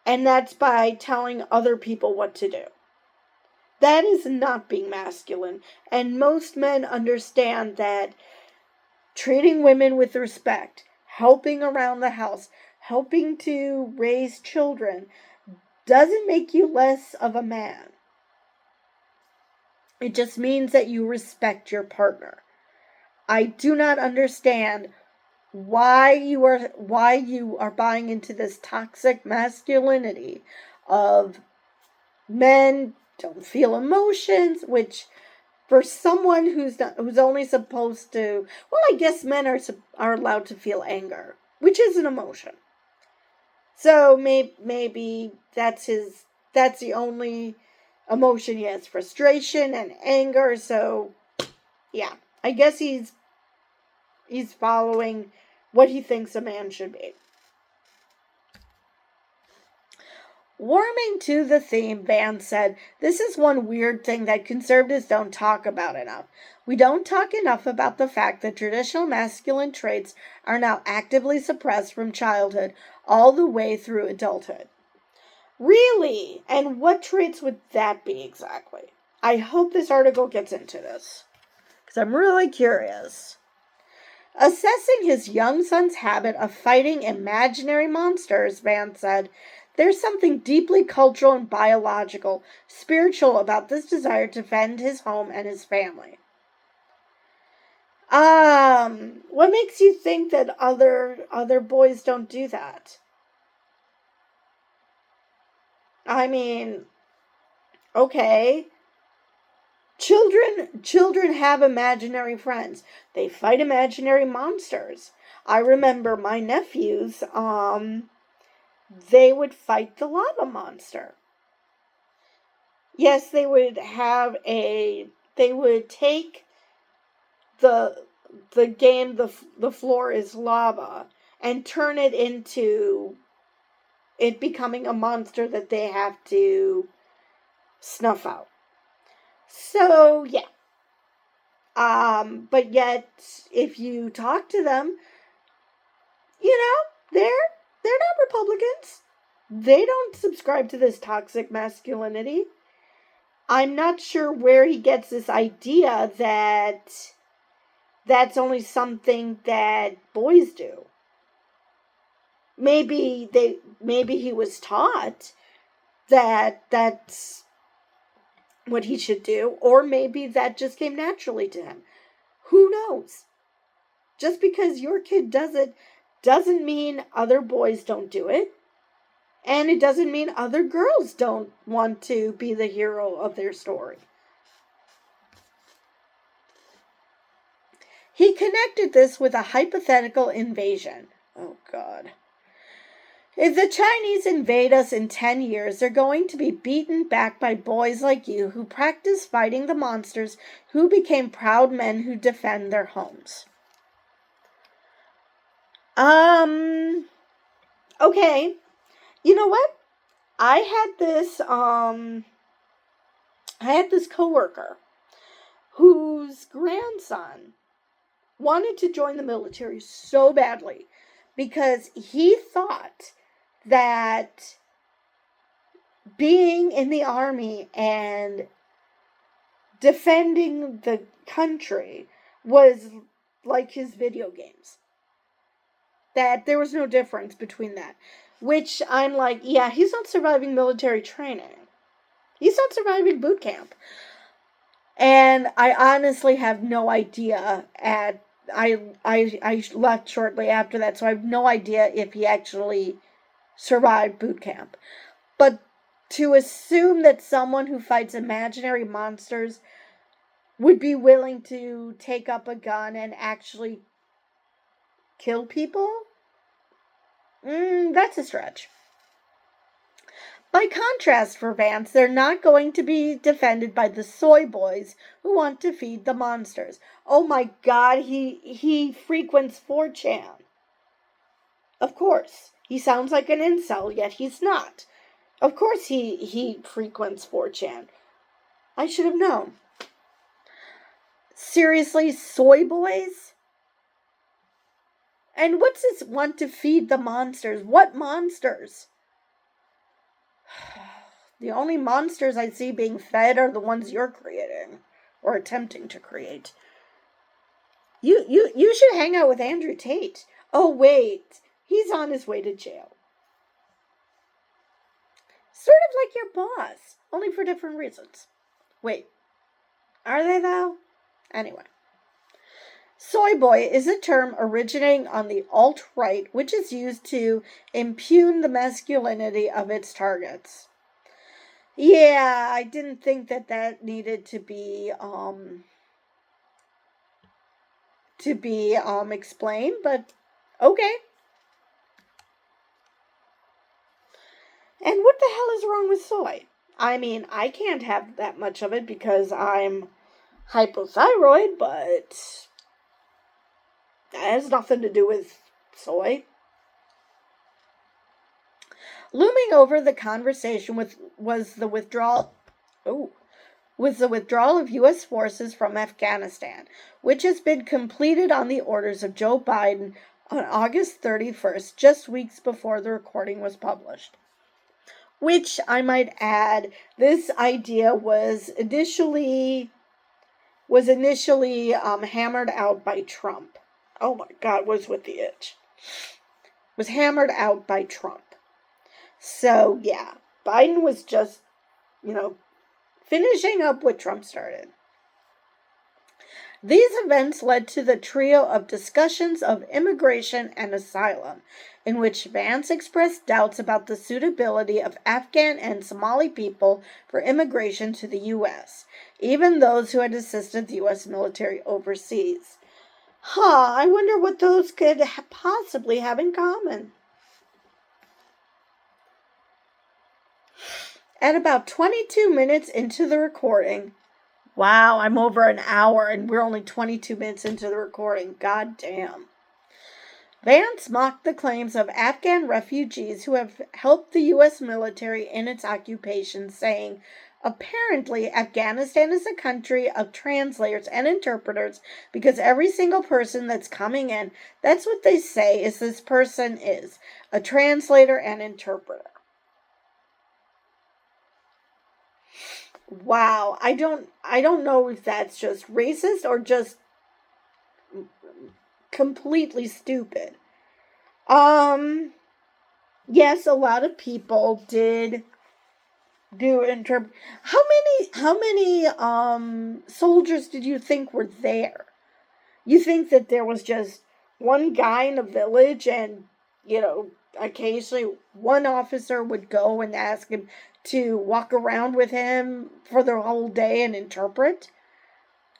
And that's by telling other people what to do. That is not being masculine. And most men understand that treating women with respect, helping around the house, helping to raise children, doesn't make you less of a man. It just means that you respect your partner. I do not understand why you are buying into this toxic masculinity of men don't feel emotions, which for someone who's only supposed to, well, I guess men are allowed to feel anger, which is an emotion. So maybe that's the only emotion he has, frustration and anger. So yeah, I guess he's following what he thinks a man should be. Warming to the theme, Vance said, this is one weird thing that conservatives don't talk about enough. We don't talk enough about the fact that traditional masculine traits are now actively suppressed from childhood all the way through adulthood. Really? And what traits would that be exactly? I hope this article gets into this, because I'm really curious. Assessing his young son's habit of fighting imaginary monsters, Vance said, there's something deeply cultural and biological, spiritual about this desire to defend his home and his family. What makes you think that other boys don't do that? I mean, okay. Children have imaginary friends. They fight imaginary monsters. I remember my nephews, they would fight the lava monster. Yes, they would take the game the floor is lava and turn it into it becoming a monster that they have to snuff out. So, yeah. But yet, if you talk to them, they're not Republicans. They don't subscribe to this toxic masculinity. I'm not sure where he gets this idea that that's only something that boys do. Maybe he was taught that that's what he should do, or maybe that just came naturally to him. Who knows? Just because your kid does it doesn't mean other boys don't do it. And it doesn't mean other girls don't want to be the hero of their story. He connected this with a hypothetical invasion. Oh, God. If the Chinese invade us in 10 years, they're going to be beaten back by boys like you who practice fighting the monsters who became proud men who defend their homes. Okay. You know what? I had this coworker whose grandson wanted to join the military so badly because he thought that being in the army and defending the country was like his video games. That there was no difference between that. Which I'm like, yeah, he's not surviving military training. He's not surviving boot camp. And I honestly have no idea I left shortly after that, so I have no idea if he actually survived boot camp. But to assume that someone who fights imaginary monsters would be willing to take up a gun and actually kill people? That's a stretch. By contrast, for Vance, they're not going to be defended by the soy boys who want to feed the monsters. Oh my God, he frequents 4chan. Of course, he sounds like an incel, yet he's not. Of course he frequents 4chan. I should have known. Seriously, soy boys? And what's this want to feed the monsters? What monsters? The only monsters I see being fed are the ones you're creating. Or attempting to create. You should hang out with Andrew Tate. Oh, wait. He's on his way to jail. Sort of like your boss. Only for different reasons. Wait. Are they, though? Anyway. Soy boy is a term originating on the alt-right, which is used to impugn the masculinity of its targets. Yeah, I didn't think that needed to be explained, but okay. And what the hell is wrong with soy? I mean, I can't have that much of it because I'm hypothyroid, but that has nothing to do with soy. Looming over the conversation was the withdrawal of U.S. forces from Afghanistan, which has been completed on the orders of Joe Biden on August 31st, just weeks before the recording was published. Which, I might add, this idea was initially hammered out by Trump. oh my God, was with the itch, was hammered out by Trump. So, yeah, Biden was just, finishing up what Trump started. These events led to the trio of discussions of immigration and asylum, in which Vance expressed doubts about the suitability of Afghan and Somali people for immigration to the U.S., even those who had assisted the U.S. military overseas. I wonder what those could possibly have in common. At about 22 minutes into the recording, wow, I'm over an hour and we're only 22 minutes into the recording. God damn. Vance mocked the claims of Afghan refugees who have helped the U.S. military in its occupation, saying, apparently, Afghanistan is a country of translators and interpreters because every single person that's coming in, that's what they say is this person is, a translator and interpreter. Wow, I don't know if that's just racist or just completely stupid. Yes, a lot of people did do interpret. How many soldiers did you think were there? You think that there was just one guy in a village and, occasionally one officer would go and ask him to walk around with him for the whole day and interpret?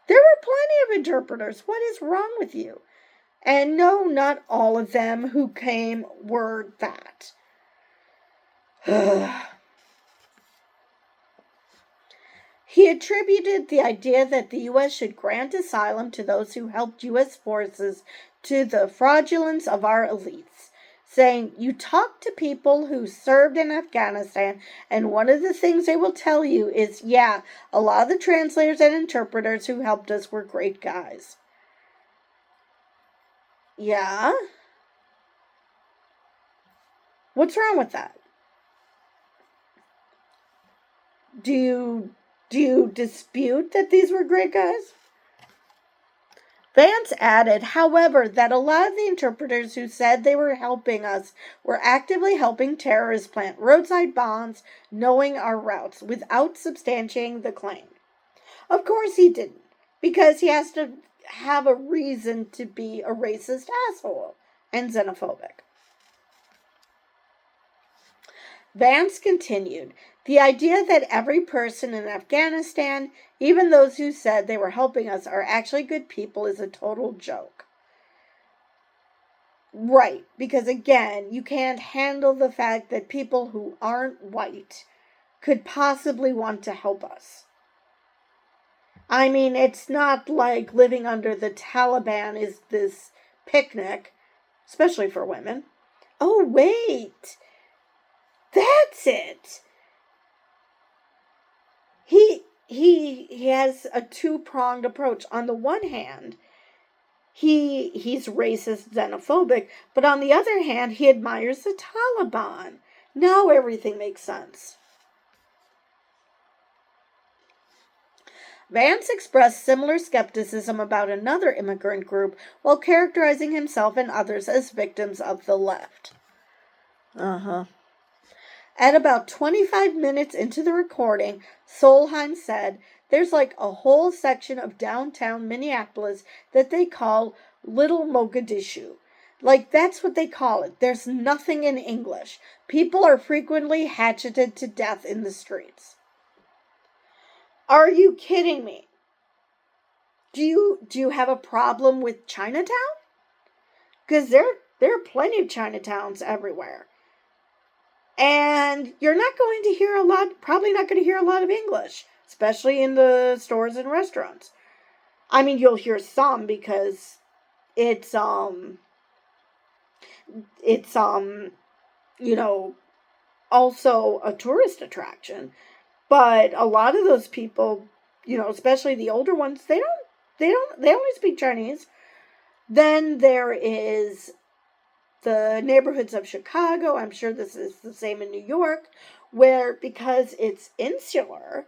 There were plenty of interpreters. What is wrong with you? And no, not all of them who came were that. He attributed the idea that the U.S. should grant asylum to those who helped U.S. forces to the fraudulence of our elites, saying, you talk to people who served in Afghanistan, and one of the things they will tell you is, yeah, a lot of the translators and interpreters who helped us were great guys. Yeah? What's wrong with that? Do you dispute that these were great guys? Vance added, however, that a lot of the interpreters who said they were helping us were actively helping terrorists plant roadside bombs, knowing our routes, without substantiating the claim. Of course he didn't, because he has to have a reason to be a racist asshole and xenophobic. Vance continued, the idea that every person in Afghanistan, even those who said they were helping us, are actually good people is a total joke. Right, because again, you can't handle the fact that people who aren't white could possibly want to help us. I mean, it's not like living under the Taliban is this picnic, especially for women. Oh, wait. That's it. He has a two-pronged approach. On the one hand, he's racist, xenophobic, but on the other hand, he admires the Taliban. Now everything makes sense. Vance expressed similar skepticism about another immigrant group while characterizing himself and others as victims of the left. At about 25 minutes into the recording, Solheim said, there's like a whole section of downtown Minneapolis that they call Little Mogadishu. Like, that's what they call it. There's nothing in English. People are frequently hatcheted to death in the streets. Are you kidding me? Do you have a problem with Chinatown? Because there are plenty of Chinatowns everywhere. And you're not going to hear probably not going to hear a lot of English, especially in the stores and restaurants. I mean, you'll hear some because it's also a tourist attraction. But a lot of those people, especially the older ones, they only speak Chinese. Then there is the neighborhoods of Chicago. I'm sure this is the same in New York, where because it's insular,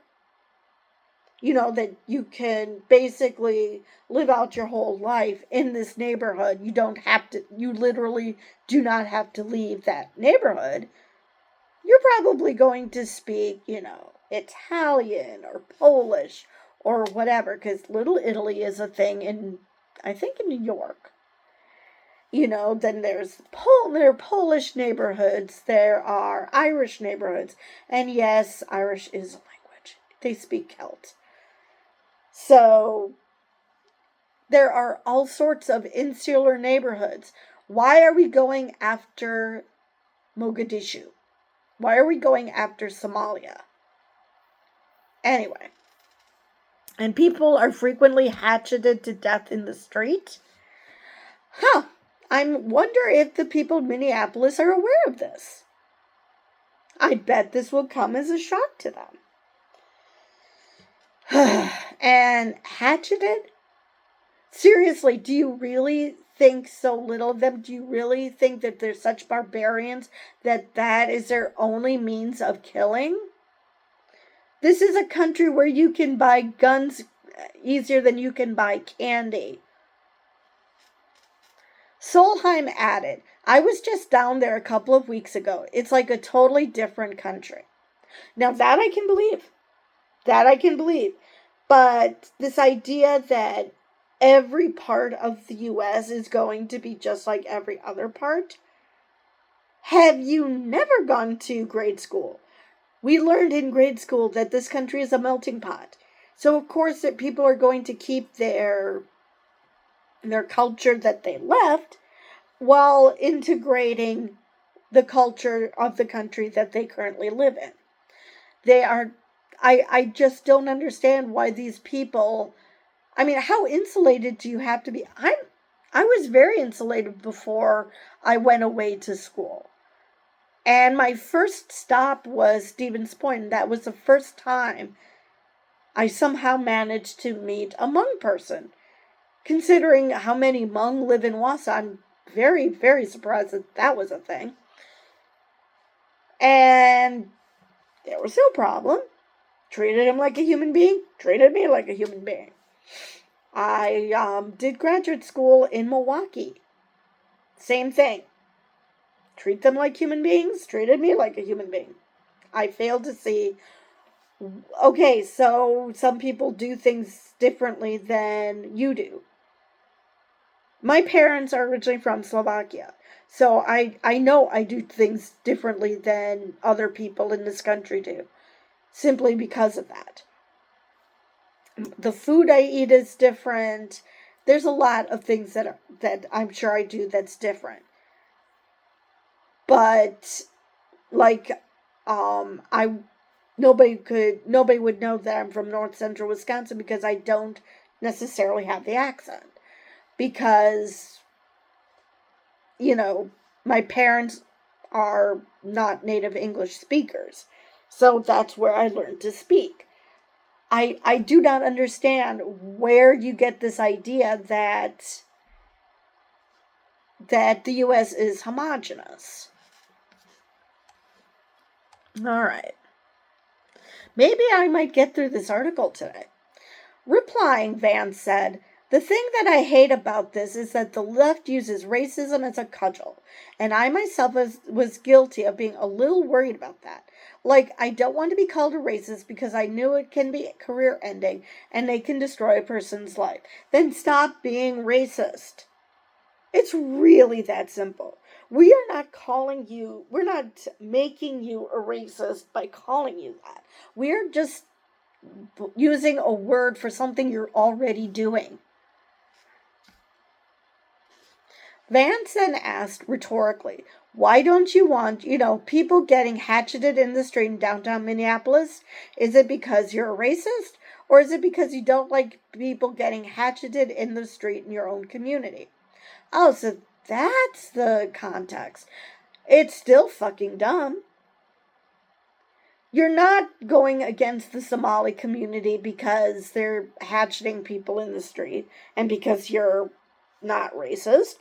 that you can basically live out your whole life in this neighborhood. You literally do not have to leave that neighborhood. You're probably going to speak, Italian or Polish or whatever, because Little Italy is a thing I think in New York. Then there are Polish neighborhoods, there are Irish neighborhoods, and yes, Irish is a language. They speak Celt. So there are all sorts of insular neighborhoods. Why are we going after Mogadishu? Why are we going after Somalia? Anyway. And people are frequently hatcheted to death in the street. I wonder if the people of Minneapolis are aware of this. I bet this will come as a shock to them. And hatcheted? Seriously, do you really think so little of them? Do you really think that they're such barbarians that is their only means of killing? This is a country where you can buy guns easier than you can buy candy. Solheim added, I was just down there a couple of weeks ago. It's like a totally different country. Now that I can believe. But this idea that every part of the U.S. is going to be just like every other part. Have you never gone to grade school? We learned in grade school that this country is a melting pot. So of course that people are going to keep their culture that they left while integrating the culture of the country that they currently live in. I just don't understand why these people, how insulated do you have to be? I was very insulated before I went away to school. And my first stop was Stevens Point, and that was the first time I somehow managed to meet a Hmong person. Considering how many Hmong live in Wausau, I'm very, very surprised that was a thing. And there was no problem. Treated him like a human being, treated me like a human being. I did graduate school in Milwaukee. Same thing. Treat them like human beings, treated me like a human being. I failed to see, okay, so some people do things differently than you do. My parents are originally from Slovakia, so I know I do things differently than other people in this country do, simply because of that. The food I eat is different. There's a lot of things that I'm sure I do that's different. But nobody would know that I'm from North Central Wisconsin because I don't necessarily have the accent. Because my parents are not native English speakers. So that's where I learned to speak. I do not understand where you get this idea that the U.S. is homogenous. All right. Maybe I might get through this article today. Replying, Vance said, the thing that I hate about this is that the left uses racism as a cudgel, and I myself was guilty of being a little worried about that. I don't want to be called a racist because I knew it can be career-ending and they can destroy a person's life. Then stop being racist. It's really that simple. We're not making you a racist by calling you that. We're just using a word for something you're already doing. Vance then asked rhetorically, why don't you want, people getting hatcheted in the street in downtown Minneapolis? Is it because you're a racist? Or is it because you don't like people getting hatcheted in the street in your own community? Oh, so that's the context. It's still fucking dumb. You're not going against the Somali community because they're hatcheting people in the street and because you're not racist.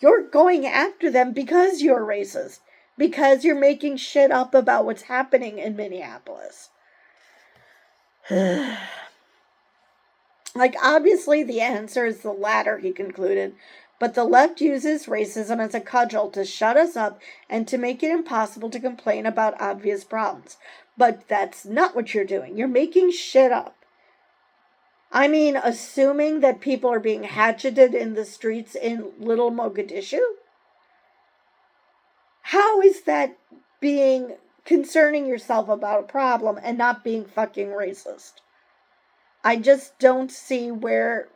You're going after them because you're racist. Because you're making shit up about what's happening in Minneapolis. Like, obviously, the answer is the latter, he concluded. But the left uses racism as a cudgel to shut us up and to make it impossible to complain about obvious problems. But that's not what you're doing. You're making shit up. I mean, assuming that people are being hatcheted in the streets in Little Mogadishu? How is that being concerning yourself about a problem and not being fucking racist? I just don't see where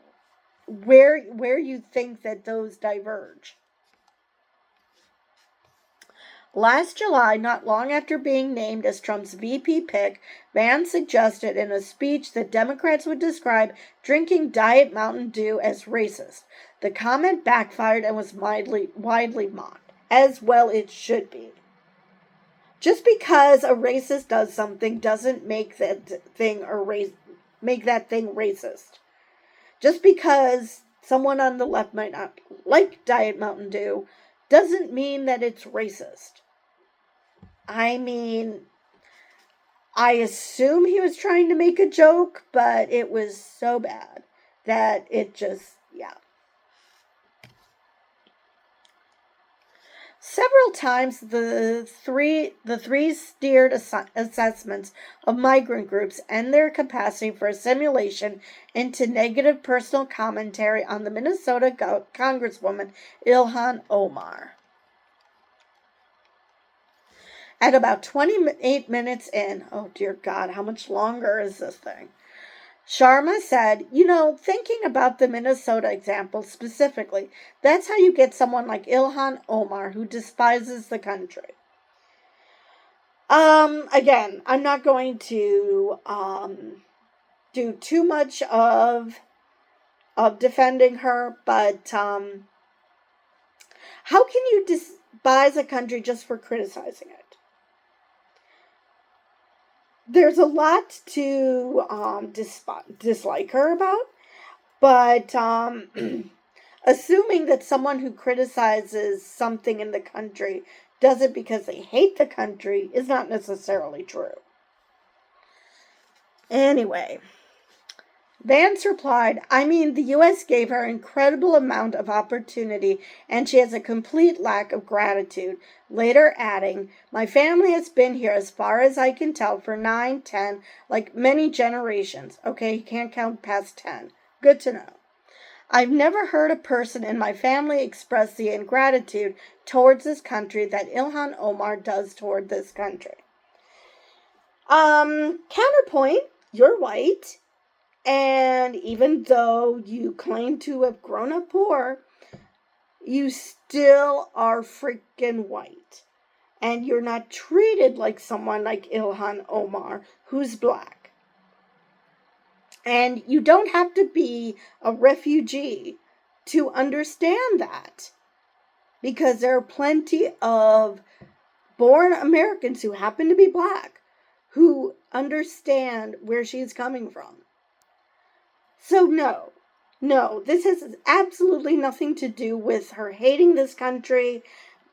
you think that those diverge. Last July, not long after being named as Trump's VP pick, Vance suggested in a speech that Democrats would describe drinking Diet Mountain Dew as racist. The comment backfired and was widely mocked, as well it should be. Just because a racist does something doesn't make that thing racist. Just because someone on the left might not like Diet Mountain Dew doesn't mean that it's racist. I mean, I assume he was trying to make a joke, but it was so bad that it just, yeah. Several times the three steered assessments of migrant groups and their capacity for assimilation into negative personal commentary on the Minnesota Congresswoman Ilhan Omar. At about 28 minutes in, oh dear God, how much longer is this thing? Sharma said, thinking about the Minnesota example specifically, that's how you get someone like Ilhan Omar who despises the country. Again, I'm not going to do too much of defending her, but how can you despise a country just for criticizing it? There's a lot to dislike her about, but assuming that someone who criticizes something in the country does it because they hate the country is not necessarily true. Anyway, Vance replied, the U.S. gave her an incredible amount of opportunity and she has a complete lack of gratitude. Later adding, my family has been here as far as I can tell for 9, 10, like many generations. Okay, you can't count past 10. Good to know. I've never heard a person in my family express the ingratitude towards this country that Ilhan Omar does toward this country. Counterpoint, you're white. And even though you claim to have grown up poor, you still are freaking white. And you're not treated like someone like Ilhan Omar, who's black. And you don't have to be a refugee to understand that. Because there are plenty of born Americans who happen to be black who understand where she's coming from. So no, this has absolutely nothing to do with her hating this country,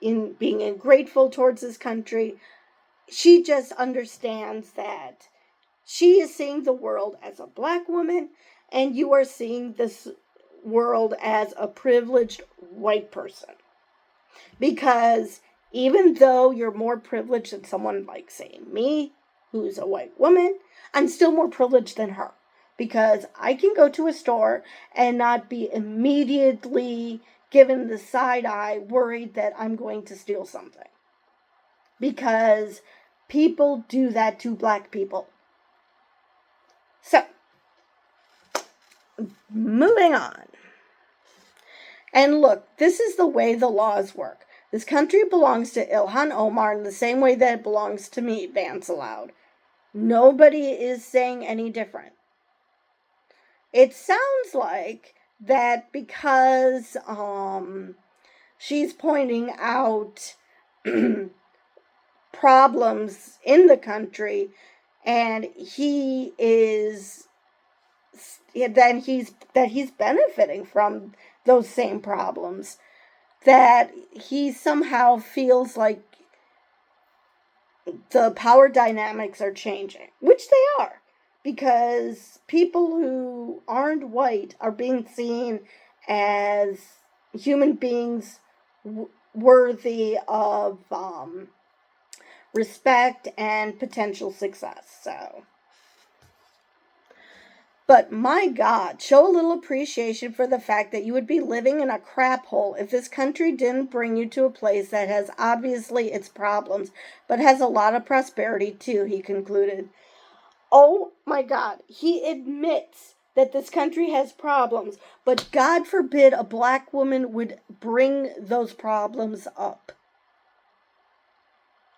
in being ungrateful towards this country. She just understands that she is seeing the world as a black woman, and you are seeing this world as a privileged white person. Because even though you're more privileged than someone like, say, me, who's a white woman, I'm still more privileged than her. Because I can go to a store and not be immediately given the side eye, worried that I'm going to steal something. Because people do that to black people. So, moving on. And look, this is the way the laws work. This country belongs to Ilhan Omar in the same way that it belongs to me, Vance allowed. Nobody is saying any different. It sounds like that because she's pointing out problems in the country, and he's benefiting from those same problems, that he somehow feels like the power dynamics are changing, which they are. because people who aren't white are being seen as human beings worthy of respect and potential success. So, but my God, show a little appreciation for the fact that you would be living in a crap hole if this country didn't bring you to a place that has obviously its problems, but has a lot of prosperity too, he concluded. Oh my God, he admits that this country has problems, but God forbid a black woman would bring those problems up.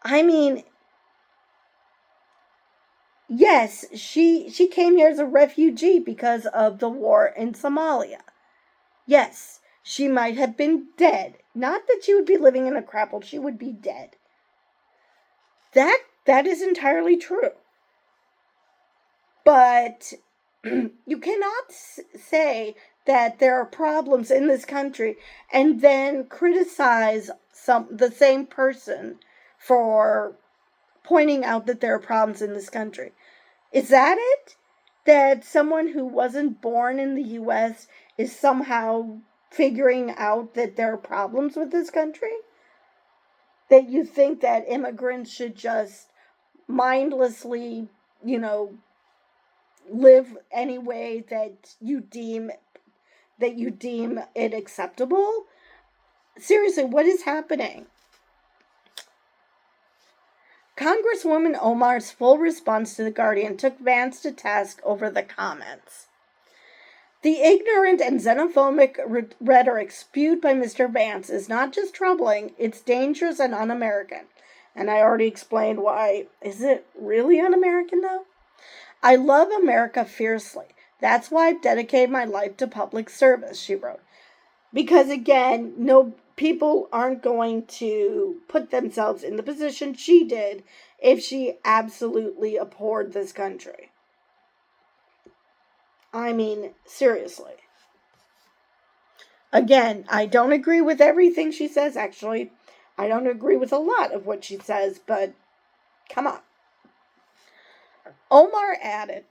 I mean, yes, she came here as a refugee because of the war in Somalia. Yes, she might have been dead. Not that she would be living in a crap hole, she would be dead. That is entirely true. But you cannot say that there are problems in this country and then criticize the same person for pointing out that there are problems in this country. Is that it? That someone who wasn't born in the U.S. is somehow figuring out that there are problems with this country? That you think that immigrants should just mindlessly, live any way that you deem it acceptable? Seriously, what is happening? Congresswoman Omar's full response to The Guardian took Vance to task over the comments. The ignorant and xenophobic rhetoric spewed by Mr. Vance is not just troubling, it's dangerous and un-American. And I already explained why. Is it really un-American, though? I love America fiercely. That's why I've dedicated my life to public service, she wrote. Because, again, no people aren't going to put themselves in the position she did if she absolutely abhorred this country. I mean, seriously. Again, I don't agree with everything she says, actually. I don't agree with a lot of what she says, but come on. Omar added,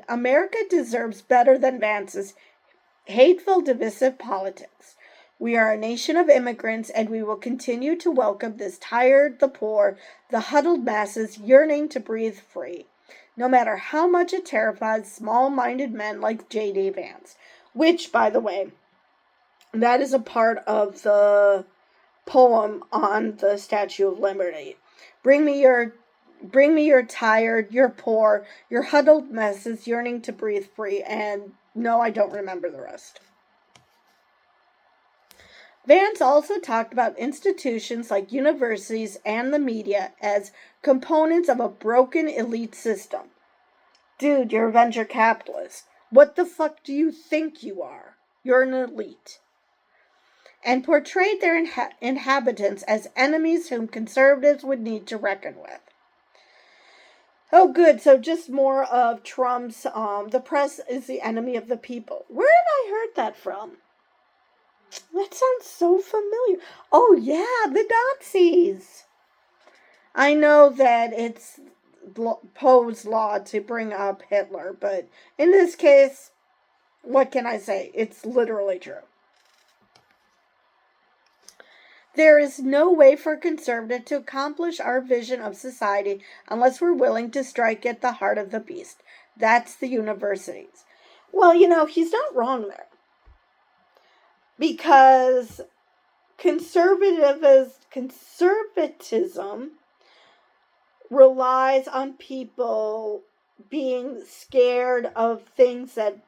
America deserves better than Vance's hateful, divisive politics. We are a nation of immigrants, and we will continue to welcome this tired, the poor, the huddled masses yearning to breathe free, no matter how much it terrifies small-minded men like J.D. Vance. Which, by the way, that is a part of the poem on the Statue of Liberty. Bring me your tired, your poor, your huddled masses yearning to breathe free, and no, I don't remember the rest. Vance also talked about institutions like universities and the media as components of a broken elite system. Dude, you're a venture capitalist. What the fuck do you think you are? You're an elite. And portrayed their inhabitants as enemies whom conservatives would need to reckon with. Oh, good. So just more of Trump's, the press is the enemy of the people. Where have I heard that from? That sounds so familiar. Oh, yeah, the Nazis. I know that it's Poe's law to bring up Hitler, but in this case, what can I say? It's literally true. There is no way for a conservative to accomplish our vision of society unless we're willing to strike at the heart of the beast. That's the universities. Well, he's not wrong there. Because conservatism relies on people being scared of things and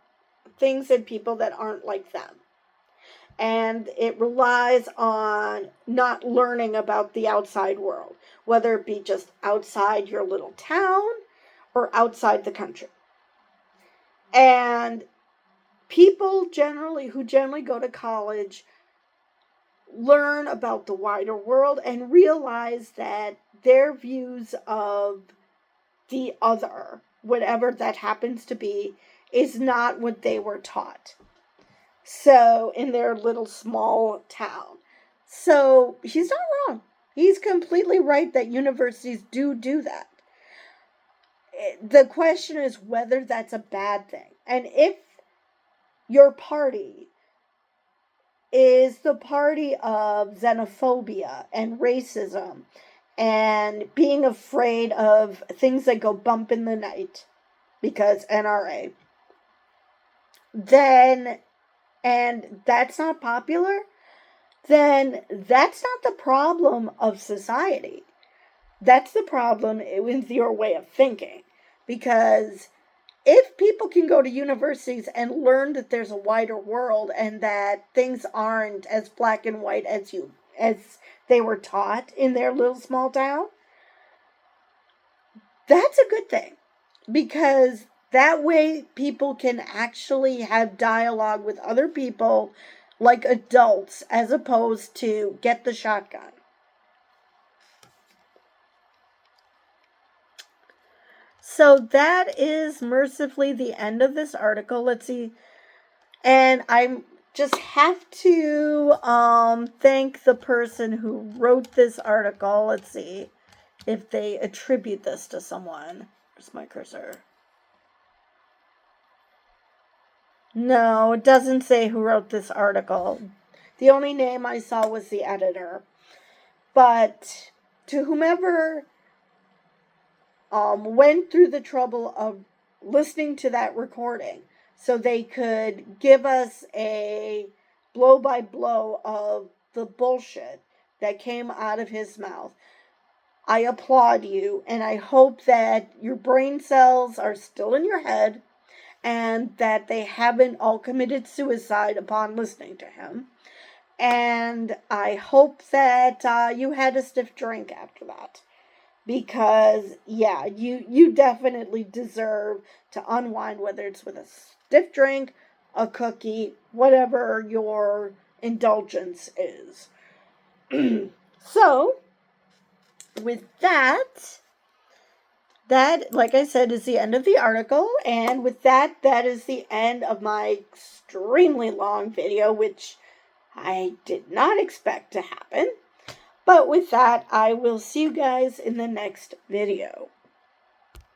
people that aren't like them. And it relies on not learning about the outside world, whether it be just outside your little town or outside the country. And people who generally go to college learn about the wider world and realize that their views of the other, whatever that happens to be, is not what they were taught. So, in their little small town. So, he's not wrong. He's completely right that universities do that. the question is whether that's a bad thing. And if your party is the party of xenophobia and racism and being afraid of things that go bump in the night because NRA, then, and that's not popular, then that's not the problem of society. That's the problem with your way of thinking. Because if people can go to universities and learn that there's a wider world and that things aren't as black and white as they were taught in their little small town, that's a good thing. Because that way people can actually have dialogue with other people like adults as opposed to get the shotgun. So that is mercifully the end of this article. Let's see. And I just have to thank the person who wrote this article. Let's see if they attribute this to someone. Where's my cursor? No, it doesn't say who wrote this article. The only name I saw was the editor. But to whomever went through the trouble of listening to that recording so they could give us a blow by blow of the bullshit that came out of his mouth, I applaud you, and I hope that your brain cells are still in your head and that they haven't all committed suicide upon listening to him. And I hope that you had a stiff drink after that. Because, yeah, you definitely deserve to unwind, whether it's with a stiff drink, a cookie, whatever your indulgence is. So, with that, like I said, is the end of the article. And with that, that is the end of my extremely long video, which I did not expect to happen. But with that, I will see you guys in the next video.